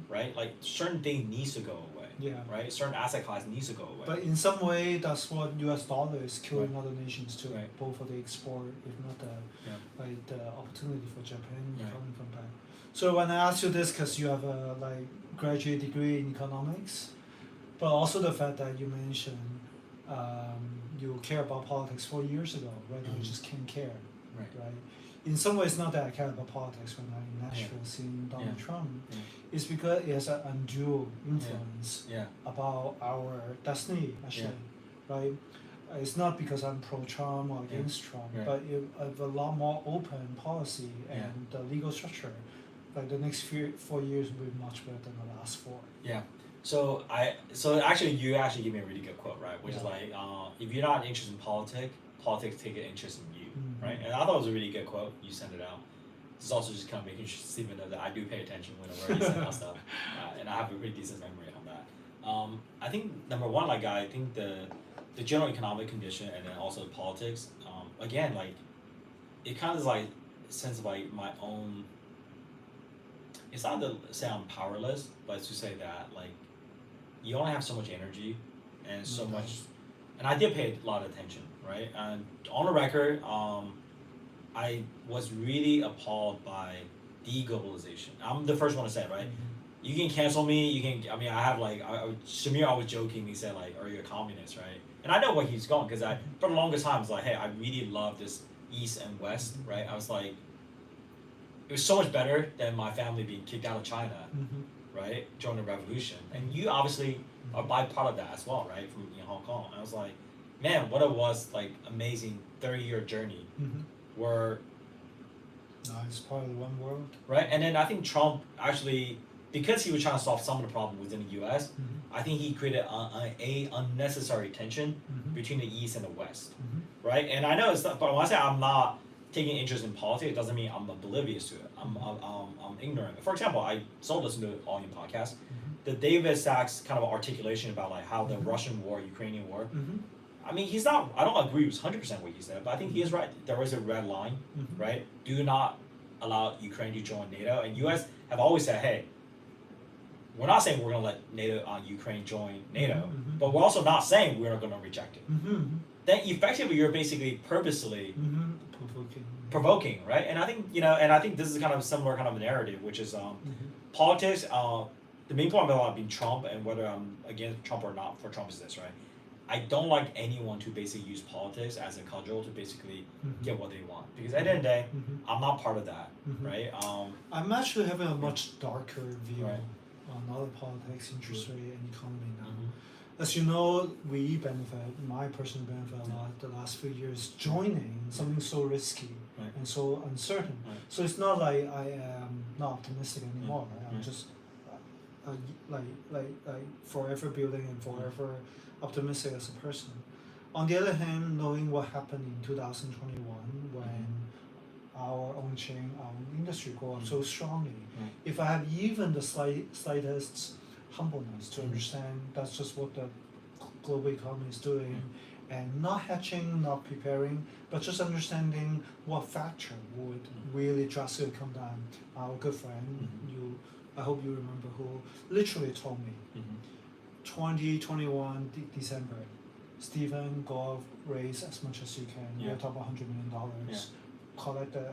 Speaker 3: right? Like certain things needs to go away, right? Certain asset class needs to go away.
Speaker 1: But in some way, that's what US dollar is killing other nations too, both for the export, if not the opportunity for Japan coming from that. So when I asked you this, because you have a graduate degree in economics, but also the fact that you mentioned you care about politics 4 years ago, right? You just can't care, right? In some ways, not that I care about politics when I'm in Nashville seeing Donald Trump. It's because it has an undue influence about our destiny, actually, right? It's not because I'm pro-Trump or against Trump, but it have a lot more open policy and the legal structure. Like the next 4 years will be much better than the last 4.
Speaker 3: So actually you actually give me a really good quote, right? Which is like, if you're not interested in politics take an interest in you, right? And I thought it was a really good quote. You sent it out. this is also just kind of making sure Stephen know that I do pay attention whenever he sends out stuff, and I have a pretty decent memory on that. I think number one, like I think the general economic condition and then also politics. Again, like it kind of is like a sense of like my own. It's not to say I'm powerless, but it's to say that like you only have so much energy and so much, and I did pay a lot of attention, right? And on the record, I was really appalled by deglobalization. I'm the first one to say it, right? You can cancel me. You can. I mean, I have like Shamir always jokingly said like, "Are you a communist?" Right? And I know where he's going because I for the longest time was like, "Hey, I really love this East and West." Right? I was like, it was so much better than my family being kicked out of China, right? During the revolution, and you obviously are byproduct of that as well, right? From Hong Kong. And I was like, man, what it was like amazing 30-year journey where.
Speaker 1: No, it's part of one world.
Speaker 3: Right, and then I think Trump actually, because he was trying to solve some of the problem within the U.S., I think he created a unnecessary tension between the East and the West, right? And I know it's not, but when I say I'm not taking interest in politics, it doesn't mean I'm oblivious to it. I'm ignorant. For example, I still listen to all your podcasts. The David Sachs kind of articulation about like how the Russian war, Ukrainian war. I mean, he's not. I don't agree with 100% what he said, but I think he is right. There is a red line, right? Do not allow Ukraine to join NATO, and U.S. have always said, hey, we're not saying we're going to let NATO, Ukraine join NATO, but we're also not saying we're not going to reject it. Then effectively, you're basically purposely provoking, right? And I think and I think this is kind of a similar kind of narrative, which is politics. The main point about being Trump and whether I'm against Trump or not for Trump is this, right? I don't like anyone to basically use politics as a cudgel to basically get what they want, because at the end of the day, I'm not part of that, right?
Speaker 1: I'm actually having a much darker view
Speaker 3: Right.
Speaker 1: on other politics, interest rate, and economy now. As you know, we benefit, my personal benefit a lot the last few years joining something so risky and so uncertain. So it's not like I am not optimistic anymore. Right? I'm just like forever building and forever optimistic as a person. On the other hand, knowing what happened in 2021 when our own chain, our own industry go up so strongly, if I have even the slightest humbleness to understand that's just what the global economy is doing, and not hatching, not preparing, but just understanding what factor would really drastically come down. Our good friend, I hope you remember, who literally told me, 2021 December, Stephen, go out, raise as much as you can. We're talking $100 million. Collect the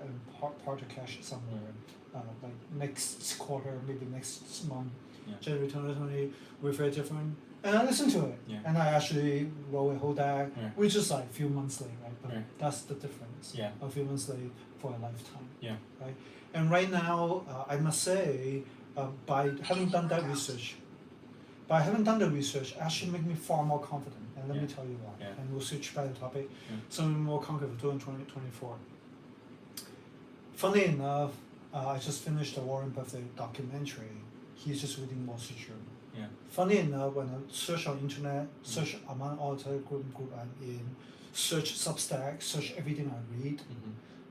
Speaker 1: part of cash somewhere, like next quarter, maybe next month. January 2020, we're very different. And I listened to it, and I actually wrote a whole deck, which is like a few months late, right? But that's the difference. A few months late for a lifetime. Right. And right now, I must say, by having done that research, I actually make me far more confident. And let me tell you why. And we'll switch back to topic. So I'm more confident for 2024. Funny enough, I just finished the Warren Buffett documentary. He's just reading Wall Street Journal. Funny enough, when I search on internet, search among all the group I'm in, search Substack, search everything I read,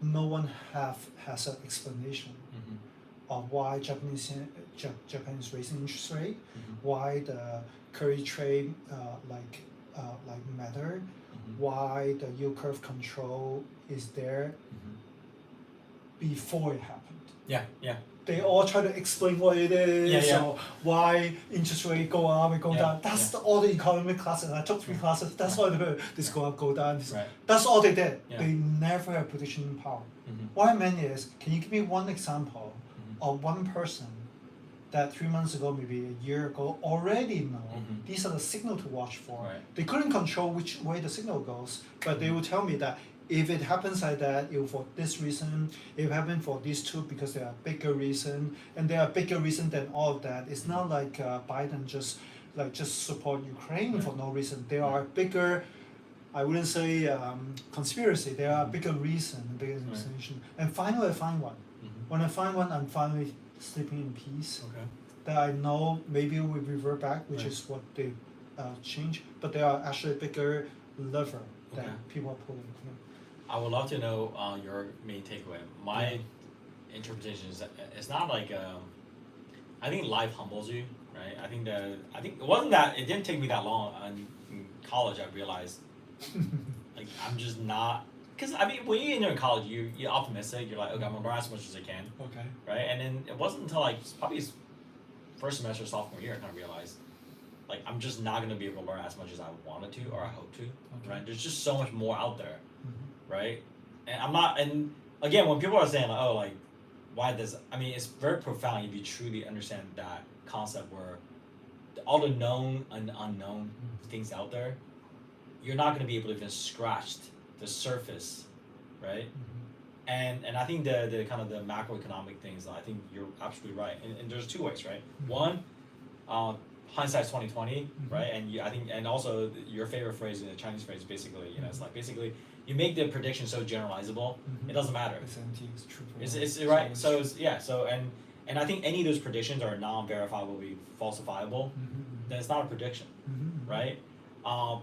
Speaker 1: no one has an explanation of why Japanese raising interest rate, why the carry trade matter, why the yield curve control is there before it happened. They all try to explain what it is, or why interest rate go up and go down. That's all the economic classes. I took 3 classes. That's all they did. This go up, go down. That's all they did. They never had prediction power. What I meant is, can you give me one example of one person that 3 months ago, maybe a year ago, already know these are the signal to watch for. They couldn't control which way the signal goes, but they will tell me that if it happens like that, it will for this reason. It will happen for these two because they are bigger reason, and they are bigger reason than all of that. It's not like Biden just support Ukraine for no reason. There are bigger, I wouldn't say conspiracy. There are bigger reason, bigger explanation. And finally, I find one. When I find one, I'm finally sleeping in peace. That I know maybe we revert back, which is what they change. But there are actually bigger lever that people are pulling.
Speaker 3: I would love to know your main takeaway. interpretation is it's not like I think life humbles you, right? I think it wasn't that it didn't take me that long in college. I realized like I'm just not because I mean when you're in college you're optimistic. You're like okay I'm gonna learn as much as I can,
Speaker 1: Okay.
Speaker 3: right? And then it wasn't until like probably first semester sophomore year I kind of realized like I'm just not gonna be able to learn as much as I wanted to or I hope to,
Speaker 1: Okay.
Speaker 3: right? There's just so much more out there,
Speaker 1: Mhm.
Speaker 3: right? And I'm not and again when people are saying like oh like why does I mean it's very profound if you truly understand that concept where all the known and unknown things out there you're not going to be able to even scratch the surface, right?
Speaker 1: Mhm.
Speaker 3: And I think the kind of the macroeconomic things I think you're absolutely right and there's two ways, right?
Speaker 1: Mhm.
Speaker 3: One hindsight's 2020,
Speaker 1: Mhm.
Speaker 3: right? And I think and also your favorite phrase in the Chinese phrase basically it's like basically you make the prediction so generalizable
Speaker 1: Mhm.
Speaker 3: it doesn't matter.
Speaker 1: It's empty. It's true.
Speaker 3: It's right. So it's, yeah. So and I think any of those predictions are non-verifiably falsifiable.
Speaker 1: Mhm.
Speaker 3: Then it's not a prediction,
Speaker 1: Mhm.
Speaker 3: right?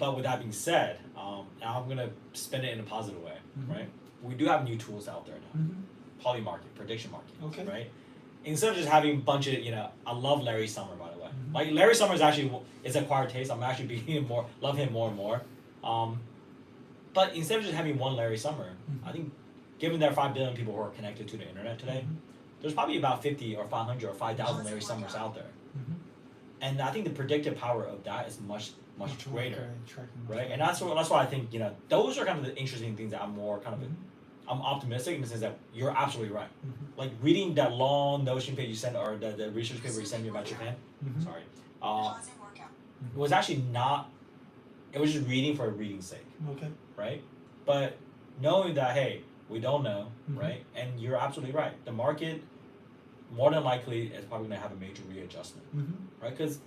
Speaker 3: But with that being said, now I'm gonna spin it in a positive way,
Speaker 1: Mhm.
Speaker 3: right? We do have new tools out there now.
Speaker 1: Mhm.
Speaker 3: Poly market, prediction market,
Speaker 1: Okay.
Speaker 3: right? Instead of just having a bunch of I love Larry Summer by the way.
Speaker 1: Mhm.
Speaker 3: Like Larry Summer is actually is acquired taste. I'm actually beginning more love him more and more. But instead of just having one Larry Summer,
Speaker 1: Mhm.
Speaker 3: I think given there are 5 billion people who are connected to the internet today,
Speaker 1: Mhm.
Speaker 3: there's probably about 50 or 500 or 5,000 Larry Summers out there.
Speaker 1: Mhm.
Speaker 3: And I think the predictive power of that is much
Speaker 1: more
Speaker 3: greater,
Speaker 1: accurate, tracking much
Speaker 3: right? And
Speaker 1: better.
Speaker 3: that's why I think those are kind of the interesting things that I'm more kind of
Speaker 1: Mhm.
Speaker 3: I'm optimistic in the sense that you're absolutely right.
Speaker 1: Mhm.
Speaker 3: Like reading that long Notion page you sent or the research paper you sent me about Japan,
Speaker 1: Mhm.
Speaker 3: sorry, it was actually not. It was just reading for reading's sake,
Speaker 1: Okay.
Speaker 3: right? But knowing that hey, we don't know,
Speaker 1: Mhm.
Speaker 3: right? And you're absolutely right. The market more than likely is probably going to have a major readjustment,
Speaker 1: Mhm.
Speaker 3: right? Because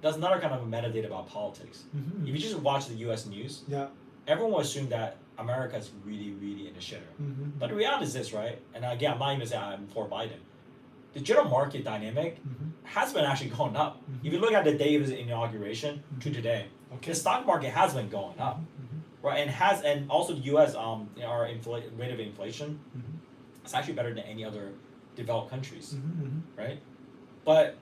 Speaker 3: that's another kind of a metadata about politics.
Speaker 1: Mhm.
Speaker 3: If you just watch the U.S. news,
Speaker 1: Yeah.
Speaker 3: everyone will assume that America is really, really in the shitter.
Speaker 1: Mhm.
Speaker 3: But the reality is this, right? And again, I'm not even saying I'm for Biden. The general market dynamic
Speaker 1: Mhm.
Speaker 3: has been actually going up.
Speaker 1: Mhm.
Speaker 3: If you look at the day of his inauguration to
Speaker 1: Mhm.
Speaker 3: today,
Speaker 1: Okay.
Speaker 3: the stock market has been going up,
Speaker 1: Mhm.
Speaker 3: right? And also the U.S. Our rate of inflation
Speaker 1: Mhm.
Speaker 3: is actually better than any other developed countries,
Speaker 1: Mhm.
Speaker 3: right? But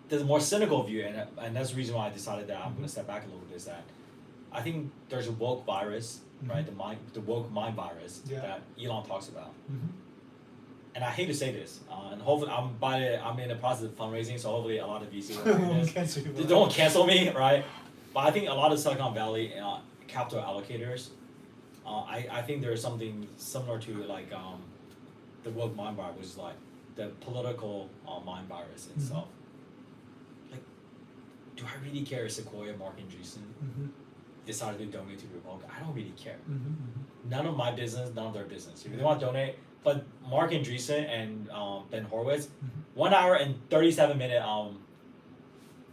Speaker 3: the more cynical view, and that's the reason why I decided that I'm going
Speaker 1: Mhm.
Speaker 3: to step back a little bit, is that I think there's a woke virus, right? The woke mind virus
Speaker 1: Yeah.
Speaker 3: that Elon talks about.
Speaker 1: Mhm.
Speaker 3: And I hate to say this, and hopefully I'm in the process of fundraising, so hopefully a lot of VC will hear this.
Speaker 1: Cancel you,
Speaker 3: They don't cancel me, right? But I think a lot of Silicon Valley capital allocators, I think there's something similar to like the woke mind virus, which is like the political mind virus itself. Like, do I really care if Sequoia, Mark Andreessen
Speaker 1: Mhm.
Speaker 3: decided to donate to Republic? I don't really care.
Speaker 1: Mhm.
Speaker 3: None of my business, none of their business. If they want to donate, but Mark Andreessen and Ben Horowitz,
Speaker 1: Mhm.
Speaker 3: 1 hour and 37-minute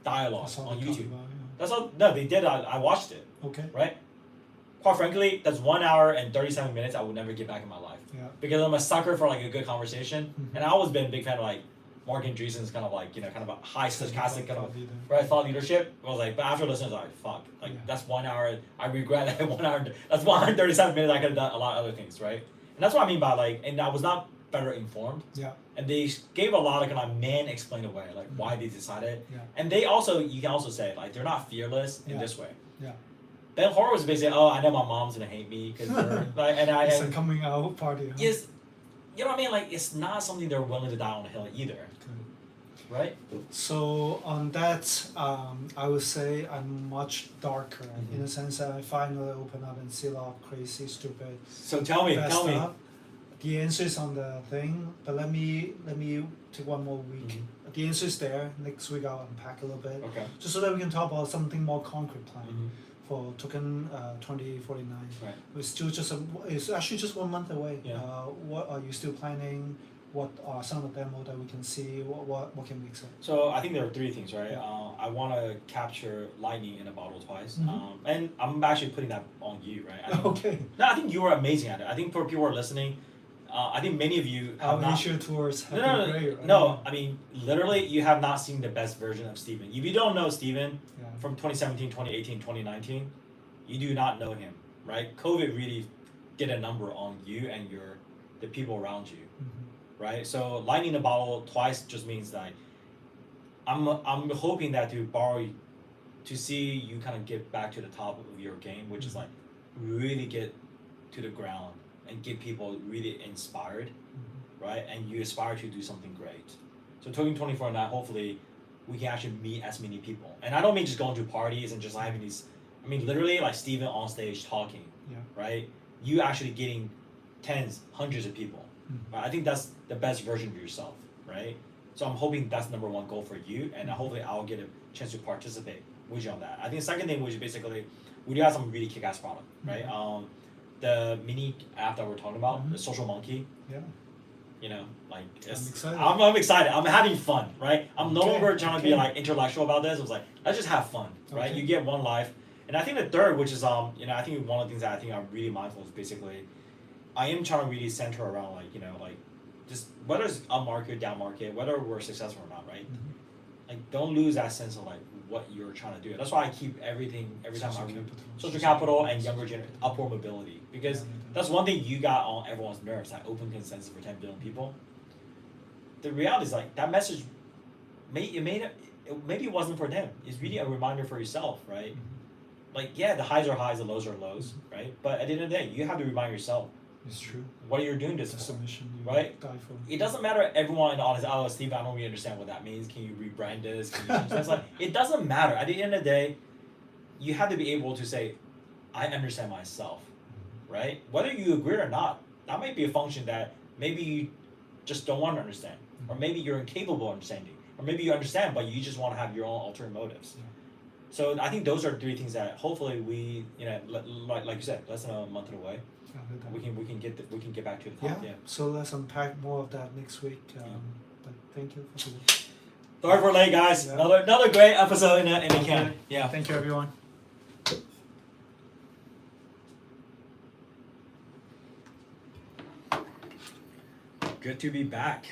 Speaker 3: dialogue
Speaker 1: That's all
Speaker 3: on
Speaker 1: they talk
Speaker 3: YouTube.
Speaker 1: about, yeah.
Speaker 3: That's all. No, they did. I watched it.
Speaker 1: Okay.
Speaker 3: Right. Quite frankly, that's 1 hour and 37 minutes I would never get back in my life.
Speaker 1: Yeah.
Speaker 3: Because I'm a sucker for like a good conversation,
Speaker 1: Mhm.
Speaker 3: and I always been a big fan of like Mark Andreessen's kind of like kind of a high sarcastic kind of right thought leadership. I was like, but after listening, I was like, fuck, like
Speaker 1: Yeah.
Speaker 3: that's 1 hour. I regret that 1 hour. That's 137 minutes. I could have done a lot of other things, right? And that's what I mean by like, and I was not better informed.
Speaker 1: Yeah.
Speaker 3: And they gave a lot of kind of man explain away like why they decided.
Speaker 1: Yeah.
Speaker 3: And they also you can also say like they're not fearless in
Speaker 1: Yeah.
Speaker 3: this way.
Speaker 1: Yeah.
Speaker 3: Ben Horowitz basically, oh, I know my mom's gonna hate me because like,
Speaker 1: It's
Speaker 3: and
Speaker 1: a coming out party. Huh?
Speaker 3: yes, you know what I mean? Like it's not something they're willing to die on the hill either,
Speaker 1: Good.
Speaker 3: right?
Speaker 1: So on that, I would say I'm much darker in
Speaker 3: Mhm.
Speaker 1: the sense that I finally open up and see a lot of crazy, stupid
Speaker 3: So tell me.
Speaker 1: stuff. The answer is on the thing, but let me take one more week.
Speaker 3: Mhm.
Speaker 1: The answer is there. Next week I'll unpack a little bit,
Speaker 3: Okay.
Speaker 1: just so that we can talk about something more concrete plan
Speaker 3: Mhm.
Speaker 1: for token 2049.
Speaker 3: Right.
Speaker 1: It's still it's actually just 1 month away.
Speaker 3: Yeah.
Speaker 1: What are you still planning? What are some of the demo that we can see? What can we expect?
Speaker 3: So I think there are 3 things, right?
Speaker 1: Yeah.
Speaker 3: I want to capture lightning in a bottle twice,
Speaker 1: Mhm.
Speaker 3: and I'm actually putting that on you, right? I think,
Speaker 1: Okay.
Speaker 3: No, I think you are amazing at it. I think for people who are listening, I think many of you have
Speaker 1: Our
Speaker 3: not.
Speaker 1: initial tours have
Speaker 3: No,
Speaker 1: been
Speaker 3: no, no,
Speaker 1: great, right?
Speaker 3: no. I mean, literally, you have not seen the best version of Steven. If you don't know Steven
Speaker 1: Yeah.
Speaker 3: from 2017, 2018, 2019, you do not know him, right? COVID really did a number on you and the people around you,
Speaker 1: Mhm.
Speaker 3: right? So lightning the bottle twice just means that I'm hoping that to see you kind of get back to the top of your game, which is like really get to the ground and get people really inspired, right? And you aspire to do something great. So Token 24 now, hopefully, we can actually meet as many people. And I don't mean just going to parties and just having these. I mean literally like Steven on stage talking, right? You actually getting tens, hundreds of people. Right? I think that's the best version of yourself, right? So I'm hoping that's number one goal for you, and hopefully I'll get a chance to participate with you on that. I think the second thing was basically we do have some really kick-ass product, right? The mini app that we're talking about, the Social Monkey.
Speaker 1: Yeah.
Speaker 3: You know, like
Speaker 1: I'm excited.
Speaker 3: I'm excited. I'm having fun, right? I'm no
Speaker 1: Okay,
Speaker 3: longer trying to be
Speaker 1: okay.
Speaker 3: like intellectual about this. I was like, let's just have fun, right?
Speaker 1: Okay.
Speaker 3: You get one life, and I think the third, which is you know, I think one of the things that I think I'm really mindful is basically, I am trying to really center around like, you know, like just whether it's up market, down market, whether we're successful or not, right? Like don't lose that sense of like what you're trying to do. That's why I keep everything every time I read social capital and younger generation upward mobility, because that's one thing you got on everyone's nerves, that open consensus for 10 billion people. The reality is like that message maybe it wasn't for them. It's really a reminder for yourself, right? Like yeah, the highs are highs, the lows are lows, right? But at the end of the day, you have to remind yourself
Speaker 1: It's true.
Speaker 3: what you're doing this
Speaker 1: That's
Speaker 3: for,
Speaker 1: a mission you
Speaker 3: right?
Speaker 1: die for.
Speaker 3: It doesn't matter everyone in the audience, oh Steve, I don't really understand what that means. Can you rebrand this? Can you change this? Like it doesn't matter. At the end of the day, you have to be able to say, I understand myself, right? Whether you agree or not, that might be a function that maybe you just don't want to understand, or maybe you're incapable of understanding, or maybe you understand but you just want to have your own alternate motives. So I think those are three things that hopefully we, you know, like you said, less than a month away, we can get back to the top. Yeah.
Speaker 1: So let's unpack more of that next week. But thank you for today.
Speaker 3: Sorry for late, guys.
Speaker 1: Yeah.
Speaker 3: Another great episode in the can. Yeah.
Speaker 1: Thank you, everyone.
Speaker 3: Good to be back.